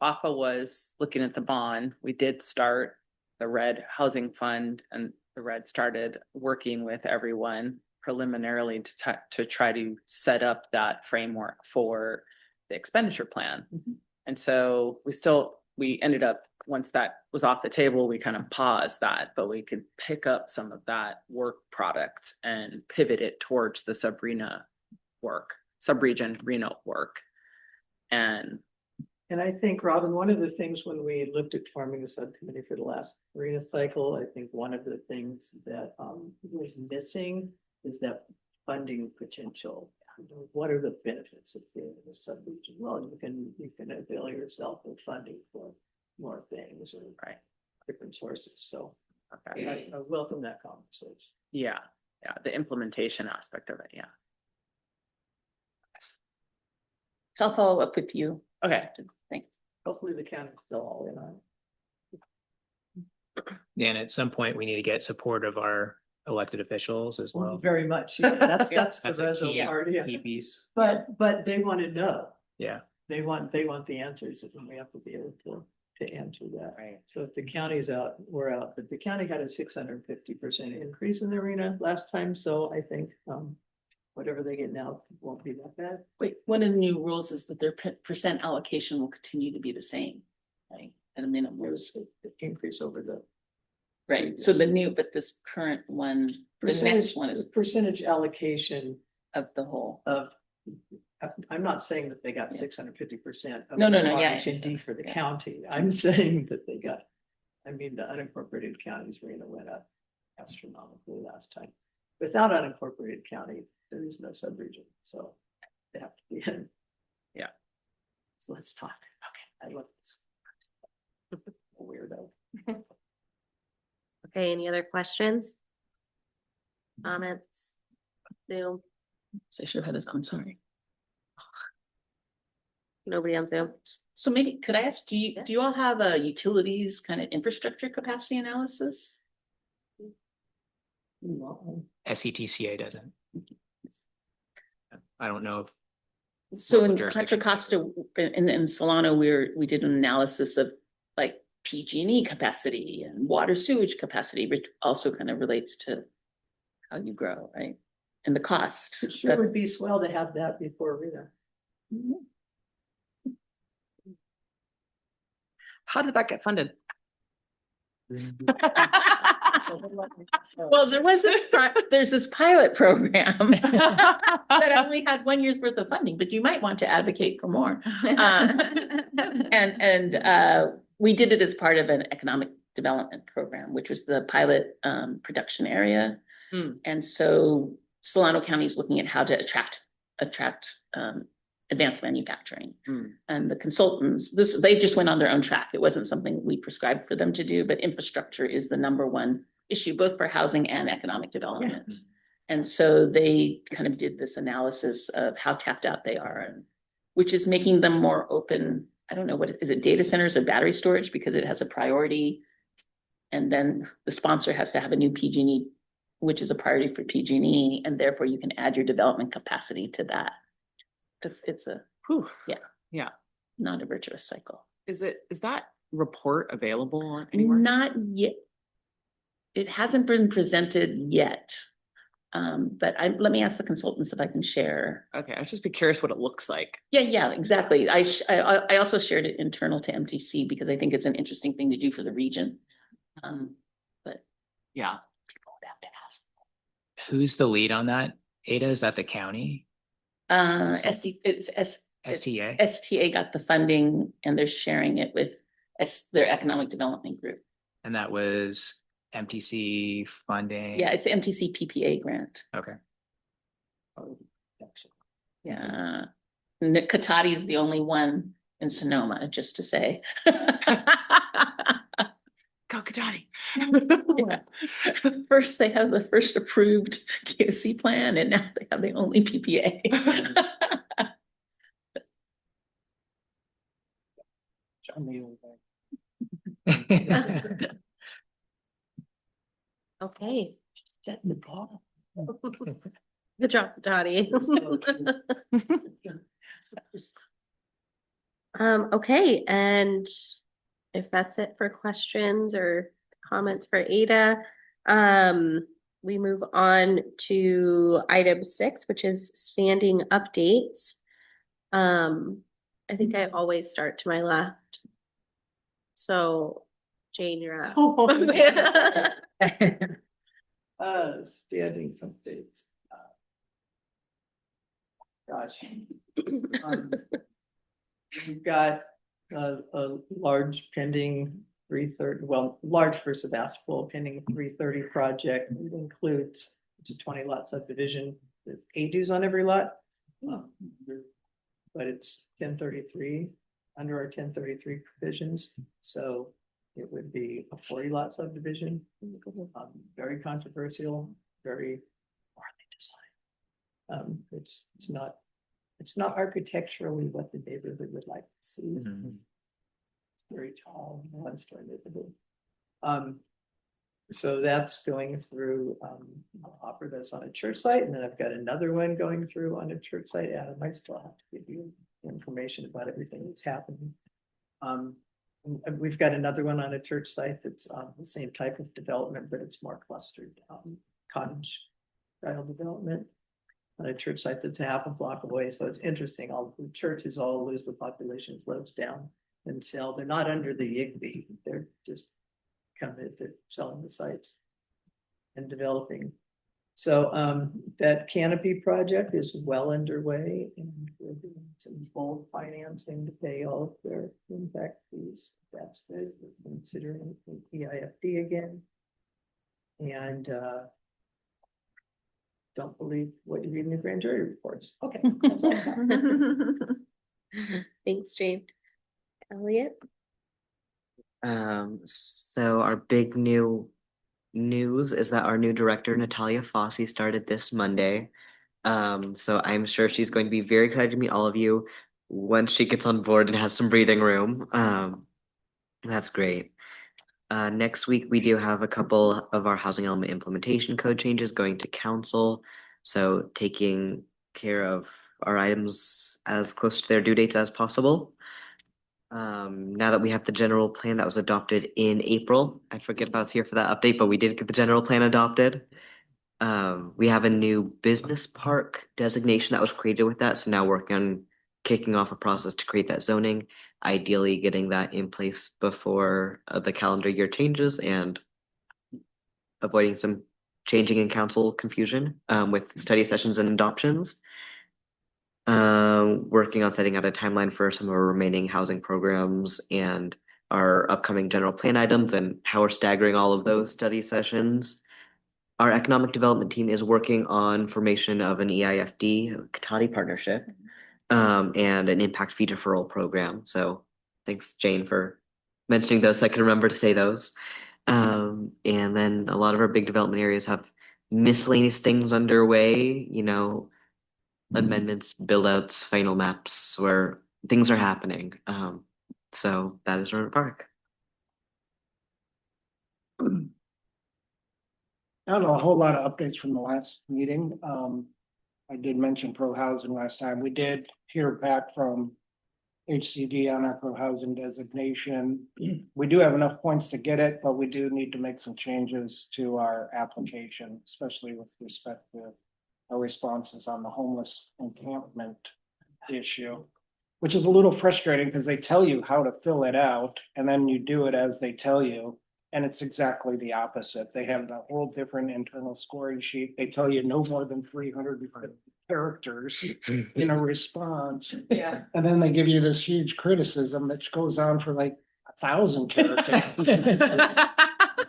Speaker 13: AFA was looking at the bond, we did start the RED Housing Fund, and the RED started working with everyone preliminarily to try to set up that framework for the expenditure plan. And so we ended up, once that was off the table, we kind of paused that, but we could pick up some of that work product and pivot it towards the sub-region RENO work. And
Speaker 11: I think, Robin, one of the things when we looked at forming the subcommittee for the last RENA cycle, I think one of the things that was missing is that funding potential. What are the benefits of being in the sub-region? Well, you can avail yourself of funding for more things and different sources. So I welcome that conversation.
Speaker 13: Yeah, the implementation aspect of it. Yeah.
Speaker 14: So I'll follow up with you.
Speaker 13: Okay.
Speaker 14: Thanks.
Speaker 11: Hopefully the county's still all in on it.
Speaker 1: And at some point, we need to get support of our elected officials as well.
Speaker 11: Very much. Yeah, that's the
Speaker 1: That's a
Speaker 11: reso
Speaker 1: key,
Speaker 11: part. Yeah.
Speaker 1: key piece.
Speaker 11: But they want to know.
Speaker 1: Yeah.
Speaker 11: They want the answers, and we have to be able to answer that.
Speaker 1: Right.
Speaker 11: So if the county's out, we're out. But the county had a 650% increase in the arena last time. So I think whatever they get now won't be that bad.
Speaker 14: Wait, one of the new rules is that their percent allocation will continue to be the same, right? At a minimum.
Speaker 11: There's an increase over the
Speaker 14: Right. So but this current one, the next one is
Speaker 11: percentage allocation
Speaker 14: of the whole.
Speaker 11: I'm not saying that they got 650%.
Speaker 14: No, yeah.
Speaker 11: RHD for the county. I'm saying that they got, the unincorporated counties arena went up astronomically last time. Without unincorporated county, there is no subregion, so they have to be in.
Speaker 13: Yeah.
Speaker 11: So let's talk. Okay, I love this. Weirdo.
Speaker 5: Okay, any other questions? Comments? No.
Speaker 14: So I should have had this on, sorry.
Speaker 5: Nobody on Zoom.
Speaker 14: So maybe, could I ask, do you all have a utilities kind of infrastructure capacity analysis?
Speaker 1: SCTCA doesn't. I don't know if
Speaker 14: So
Speaker 1: Local
Speaker 14: in
Speaker 1: jurisdictions
Speaker 14: Contra Costa, in Solano, we did an analysis of like PG&E capacity and water sewage capacity, which also kind of relates to how you grow, right? And the cost.
Speaker 11: It sure would be swell to have that before Rita.
Speaker 13: How did that get funded?
Speaker 14: Well, there's this pilot program that only had 1 year's worth of funding, but you might want to advocate for more. And we did it as part of an economic development program, which was the pilot production area. And so Solano County is looking at how to attract advanced manufacturing. And the consultants, they just went on their own track. It wasn't something we prescribed for them to do, but infrastructure is the number one issue, both for housing and economic development. And so they kind of did this analysis of how tapped out they are, and which is making them more open. I don't know, what is it, data centers or battery storage, because it has a priority. And then the sponsor has to have a new PG&E, which is a priority for PG&E, and therefore you can add your development capacity to that. It's a,
Speaker 13: Yeah.
Speaker 14: not a virtuous cycle.
Speaker 13: Is that report available anywhere?
Speaker 14: Not yet. It hasn't been presented yet. But let me ask the consultants if I can share.
Speaker 13: Okay, I'd just be curious what it looks like.
Speaker 14: Yeah, exactly. I also shared it internal to MTC because I think it's an interesting thing to do for the region. But
Speaker 13: Yeah.
Speaker 14: people would have to ask.
Speaker 1: Who's the lead on that? Ada, is that the county? STA?
Speaker 14: STA got the funding and they're sharing it with their economic development group.
Speaker 1: And that was MTC funding?
Speaker 14: Yeah, it's the MTC PPA grant.
Speaker 1: Okay.
Speaker 14: Yeah. Nick Katati is the only one in Sonoma, just to say.
Speaker 13: Go Katati.
Speaker 14: First, they have the first approved TOC plan, and now they have the only PPA.
Speaker 5: Okay. Good job, Dottie. Okay, and if that's it for questions or comments for Ada, we move on to item 6, which is standing updates. I think I always start to my left. So Jane, you're up.
Speaker 11: Standing updates. Gosh. We've got a large pending 330, large for Sebastopol pending 330 project. It includes, it's a 20 lot subdivision with ADUs on every lot. But it's 1033 under our 1033 provisions. So it would be a 40 lot subdivision. Very controversial, very poorly designed. It's not architecturally what the neighborhood would like to see. It's very tall, one-story neighborhood. So that's going through, I'll offer this on a church site, and then I've got another one going through on a church site. Adam, I still have to give you information about everything that's happening. And we've got another one on a church site that's the same type of development, but it's more clustered cottage style development on a church site that's a half a block away. So it's interesting. All the churches all lose the population, close down and sell. They're not under the IGB. They're just committed to selling the sites and developing. So that canopy project is well underway, and we're doing some bold financing to pay all of their impact fees. That's good. We're considering EIFD again. And don't believe what you read in the grand jury reports. Okay. That's all I have.
Speaker 5: Thanks, Jane. Elliot?
Speaker 10: So our big news is that our new director, Natalia Fossey, started this Monday. So I'm sure she's going to be very excited to meet all of you. once she gets on board and has some breathing room. That's great. Next week, we do have a couple of our housing element implementation code changes going to council. So taking care of our items as close to their due dates as possible. Now that we have the general plan that was adopted in April, I forget if I was here for that update, but we did get the general plan adopted. We have a new business park designation that was created with that, so now working on kicking off a process to create that zoning, ideally getting that in place before the calendar year changes and avoiding some changing in council confusion with study sessions and adoptions. Working on setting out a timeline for some of our remaining housing programs and our upcoming general plan items and how we're staggering all of those study sessions. Our economic development team is working on formation of an EIFD Katati partnership and an impact fee deferral program. So thanks, Jane, for mentioning those so I can remember to say those. And then a lot of our big development areas have miscellaneous things underway, amendments, build outs, final maps where things are happening. So that is Roanoke Park.
Speaker 2: Not a whole lot of updates from the last meeting. I did mention pro housing last time. We did hear back from HCD on our pro housing designation. We do have enough points to get it, but we do need to make some changes to our application, especially with respect to our responses on the homeless encampment issue, which is a little frustrating because they tell you how to fill it out and then you do it as they tell you. And it's exactly the opposite. They have a whole different internal scoring sheet. They tell you no more than 300 characters in a response.
Speaker 14: Yeah.
Speaker 2: And then they give you this huge criticism that goes on for like 1,000 characters.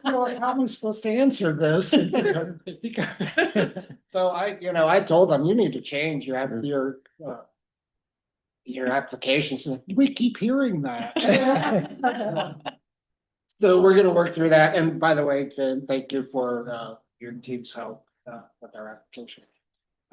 Speaker 2: How am I supposed to answer this? So I told them, you need to change your applications. We keep hearing that. So we're gonna work through that. And by the way, Jen, thank you for your team's help with our application.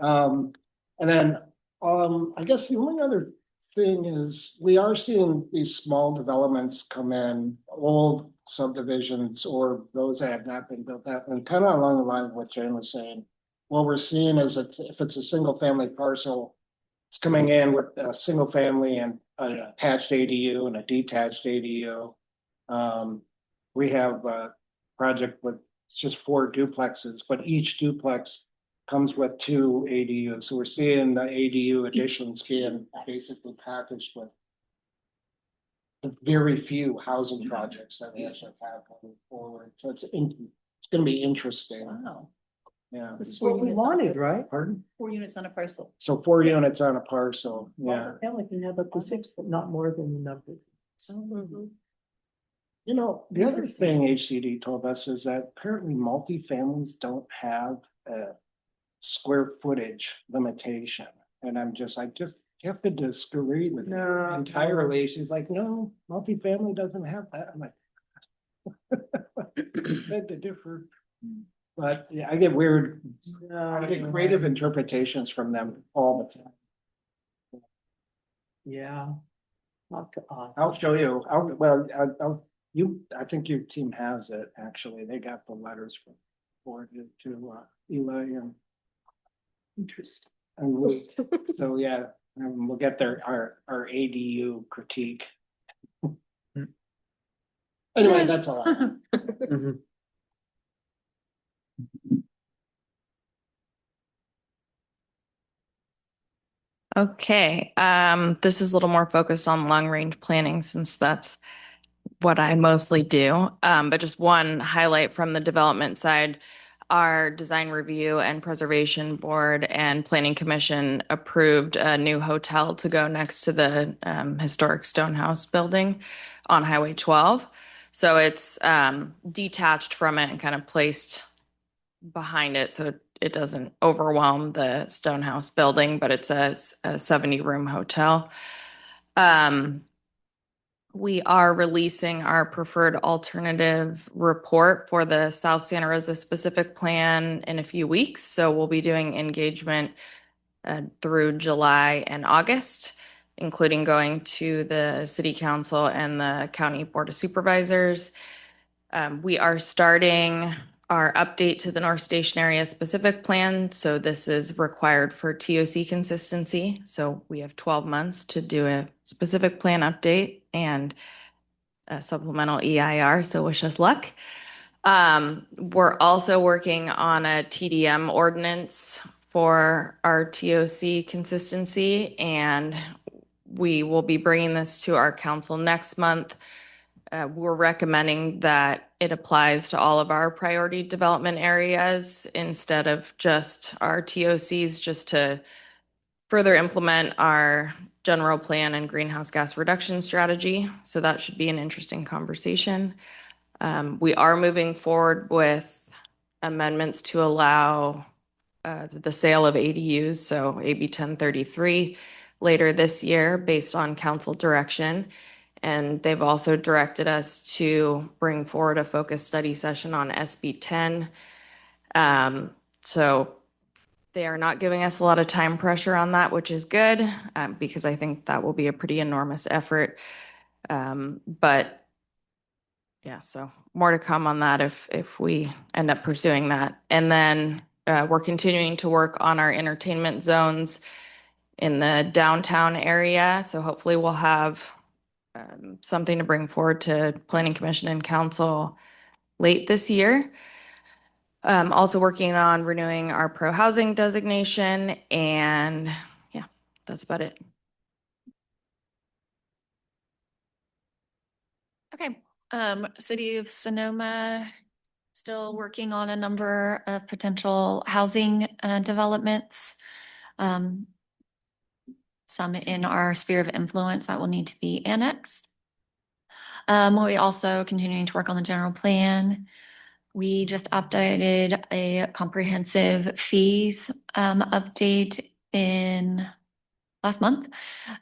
Speaker 2: And then I guess the only other thing is we are seeing these small developments come in, old subdivisions or those that have not been built out, and kind of along the line of what Jen was saying. What we're seeing is that if it's a single family parcel, it's coming in with a single family and an attached ADU and a detached ADU. We have a project with just 4 duplexes, but each duplex comes with 2 ADUs. So we're seeing the ADU additions being basically packaged with the very few housing projects that we actually have moving forward. So it's going to be interesting.
Speaker 14: Wow.
Speaker 2: Yeah.
Speaker 14: This is
Speaker 11: What we
Speaker 14: 4 units on a
Speaker 11: wanted,
Speaker 14: parcel.
Speaker 11: right?
Speaker 2: Pardon?
Speaker 14: 4 units on a parcel.
Speaker 2: So 4 units on a parcel. Yeah.
Speaker 11: Family can have up to 6, but not more than the number.
Speaker 2: The other thing HCD told us is that apparently multifamilies don't have a square footage limitation. And I just have to disagree with her entirely. She's like, no, multifamily doesn't have that. I'm like, beg to differ. But yeah, I get creative interpretations from them all the time.
Speaker 11: Yeah. Not to us.
Speaker 2: I'll show you. I think your team has it, actually. They got the letters forwarded to Eli and
Speaker 11: Interesting.
Speaker 2: Luke. So yeah, we'll get our ADU critique. Anyway, that's all.
Speaker 15: Okay, this is a little more focused on long range planning since that's what I mostly do. But just one highlight from the development side, our design review and preservation board and planning commission approved a new hotel to go next to the historic Stonehouse building on Highway 12. So it's detached from it and kind of placed behind it so it doesn't overwhelm the Stonehouse building, but it's a 70-room hotel. We are releasing our preferred alternative report for the South Santa Rosa specific plan in a few weeks. So we'll be doing engagement through July and August. including going to the city council and the county board of supervisors. We are starting our update to the North Station area specific plan. So this is required for TOC consistency. So we have 12 months to do a specific plan update and a supplemental EIR. So wish us luck. We're also working on a TDM ordinance for our TOC consistency, and we will be bringing this to our council next month. We're recommending that it applies to all of our priority development areas instead of just our TOCs, just to further implement our general plan and greenhouse gas reduction strategy. So that should be an interesting conversation. We are moving forward with amendments to allow the sale of ADUs, so AB 1033, later this year based on council direction. And they've also directed us to bring forward a focus study session on SB 10. So they are not giving us a lot of time pressure on that, which is good, because I think that will be a pretty enormous effort. But yeah, so more to come on that if we end up pursuing that. And then we're continuing to work on our entertainment zones in the downtown area. So hopefully we'll have something to bring forward to Planning Commission and Council late this year. Also working on renewing our pro-housing designation, and yeah, that's about it.
Speaker 3: Okay, City of Sonoma still working on a number of potential housing developments. Some in our sphere of influence that will need to be annexed. We also continuing to work on the general plan. We just updated a comprehensive fees update in last month,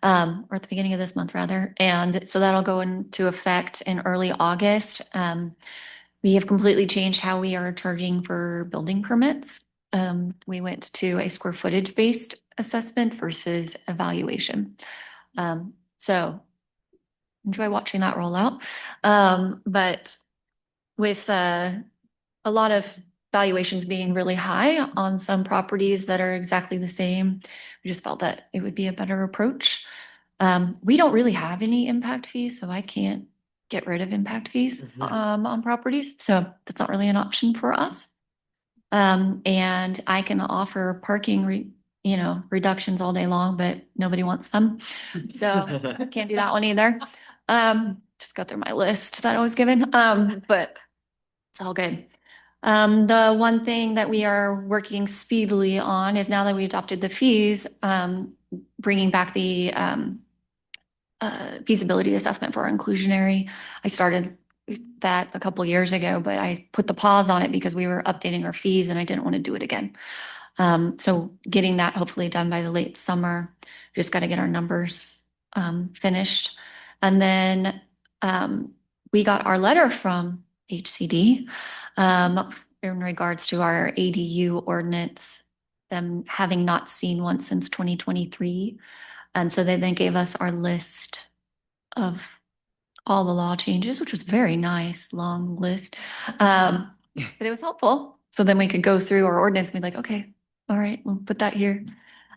Speaker 3: or at the beginning of this month rather. And so that'll go into effect in early August. We have completely changed how we are charging for building permits. We went to a square footage based assessment versus evaluation. So enjoy watching that roll out. But with a lot of valuations being really high on some properties that are exactly the same, we just felt that it would be a better approach. We don't really have any impact fees, so I can't get rid of impact fees on properties. So that's not really an option for us. And I can offer parking reductions all day long, but nobody wants them. So can't do that one either. Just go through my list that I was given. But it's all good. The one thing that we are working speedily on is now that we adopted the fees, bringing back the feasibility assessment for our inclusionary. I started that a couple years ago, but I put the pause on it because we were updating our fees and I didn't want to do it again. So getting that hopefully done by the late summer. Just got to get our numbers finished. And then we got our letter from HCD in regards to our ADU ordinance, them having not seen one since 2023. And so they then gave us our list of all the law changes, which was very nice, long list. But it was helpful. So then we could go through our ordinance and be like, okay, all right, we'll put that here.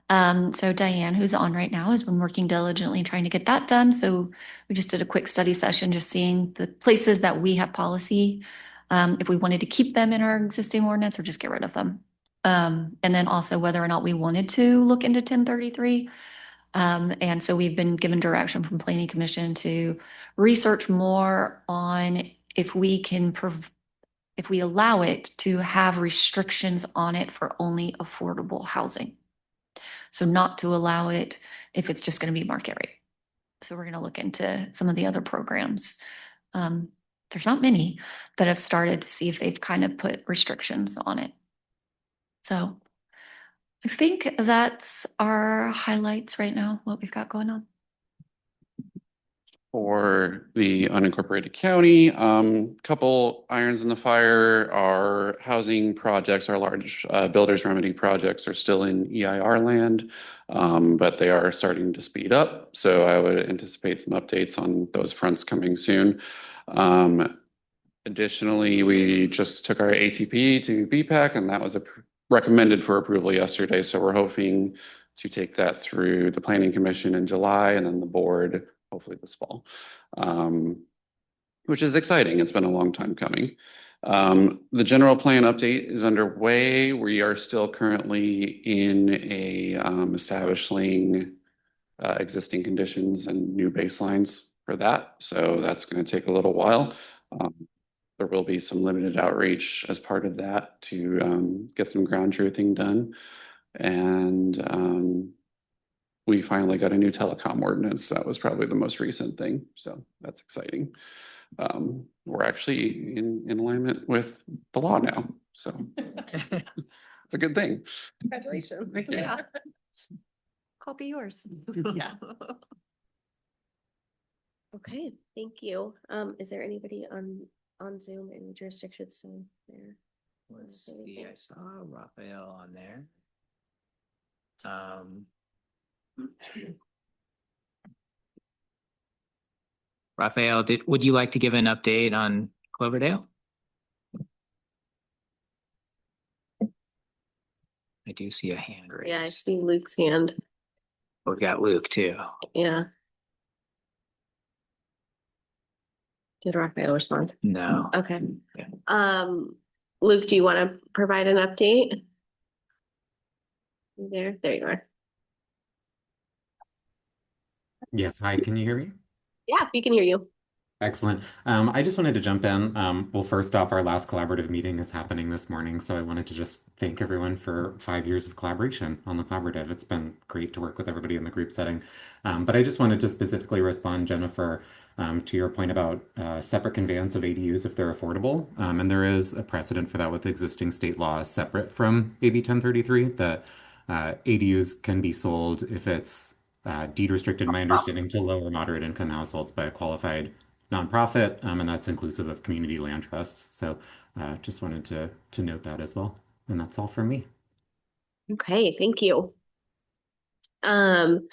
Speaker 3: So Diane, who's on right now, has been working diligently trying to get that done. So we just did a quick study session, just seeing the places that we have policy, if we wanted to keep them in our existing ordinance or just get rid of them. And then also whether or not we wanted to look into 1033. And so we've been given direction from Planning Commission to research more on if we can if we allow it to have restrictions on it for only affordable housing. So not to allow it if it's just going to be market rate. So we're going to look into some of the other programs. There's not many that have started to see if they've kind of put restrictions on it. So I think that's our highlights right now, what we've got going on.
Speaker 7: For the unincorporated county, couple irons in the fire. Our housing projects, our large builders remedy projects are still in EIR land, but they are starting to speed up. So I would anticipate some updates on those fronts coming soon. Additionally, we just took our ATP to PAC, and that was recommended for approval yesterday. So we're hoping to take that through the Planning Commission in July and then the board hopefully this fall, which is exciting. It's been a long time coming. The general plan update is underway. We are still currently in a establishing existing conditions and new baselines for that. So that's going to take a little while. There will be some limited outreach as part of that to get some ground truthing done. And we finally got a new telecom ordinance. That was probably the most recent thing. So that's exciting. We're actually in alignment with the law now. So it's a good thing.
Speaker 5: Congratulations.
Speaker 7: Thank you.
Speaker 5: Yeah. Copy yours.
Speaker 13: Yeah.
Speaker 5: Okay, thank you. Is there anybody on Zoom, any jurisdictions still there?
Speaker 1: Let's see, I saw Raphael on there. Raphael, would you like to give an update on Cloverdale? I do see a hand raised.
Speaker 5: Yeah, I see Luke's hand.
Speaker 1: We've got Luke too.
Speaker 5: Yeah. Did Raphael respond?
Speaker 1: No.
Speaker 5: Okay.
Speaker 1: Yeah.
Speaker 5: Luke, do you want to provide an update? There you are.
Speaker 16: Yes, hi, can you hear me?
Speaker 5: Yeah, we can hear you.
Speaker 16: Excellent. I just wanted to jump in. Well, first off, our last collaborative meeting is happening this morning, so I wanted to just thank everyone for 5 years of collaboration on the collaborative. It's been great to work with everybody in the group setting. But I just wanted to specifically respond, Jennifer, to your point about separate conveyance of ADUs if they're affordable. And there is a precedent for that with existing state law separate from AB 1033 that ADUs can be sold if it's deed restricted, my understanding, to low or moderate income households by a qualified nonprofit, and that's inclusive of community land trusts. So just wanted to note that as well. And that's all from me.
Speaker 5: Okay, thank you. And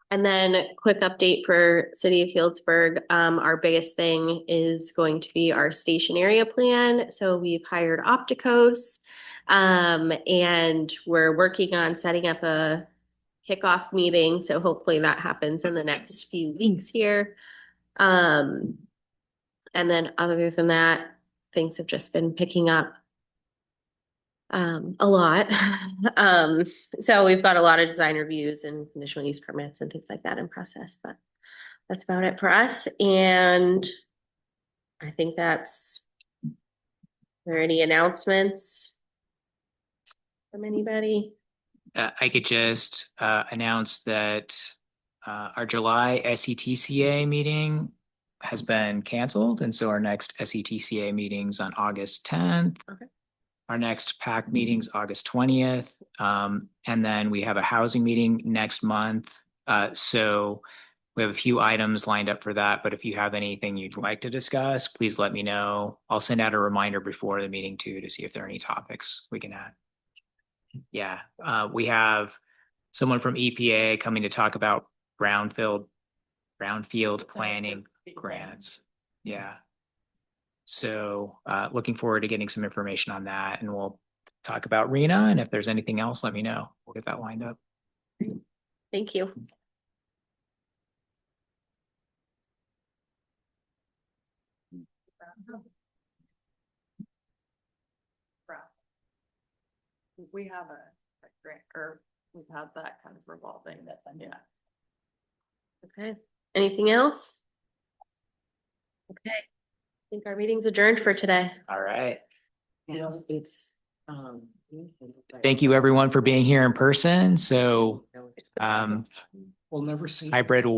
Speaker 5: then quick update for City of Healdsburg. Our biggest thing is going to be our station area plan. So we've hired Opticos, and we're working on setting up a kickoff meeting. So hopefully that happens in the next few weeks here. And then other than that, things have just been picking up a lot. So we've got a lot of design reviews and conditional use permits and things like that in process, but that's about it for us. And I think are there any announcements from anybody?
Speaker 1: I could just announce that our July SCTCA meeting has been canceled. And so our next SCTCA meeting's on August 10th.
Speaker 5: Okay.
Speaker 1: Our next PAC meeting's August 20th. And then we have a housing meeting next month. So we have a few items lined up for that. But if you have anything you'd like to discuss, please let me know. I'll send out a reminder before the meeting too to see if there are any topics we can add. Yeah, we have someone from EPA coming to talk about brownfield planning grants. Yeah. So looking forward to getting some information on that, and we'll talk about RENA. And if there's anything else, let me know. We'll get that lined up.
Speaker 5: Thank you.
Speaker 13: We have a grant, or we've had that kind of revolving that, yeah.
Speaker 5: Okay. Anything else? Okay. I think our meeting's adjourned for today.
Speaker 1: All right.
Speaker 11: It's,
Speaker 1: Thank you everyone for being here in person. So
Speaker 2: We'll never see.
Speaker 1: hybrid will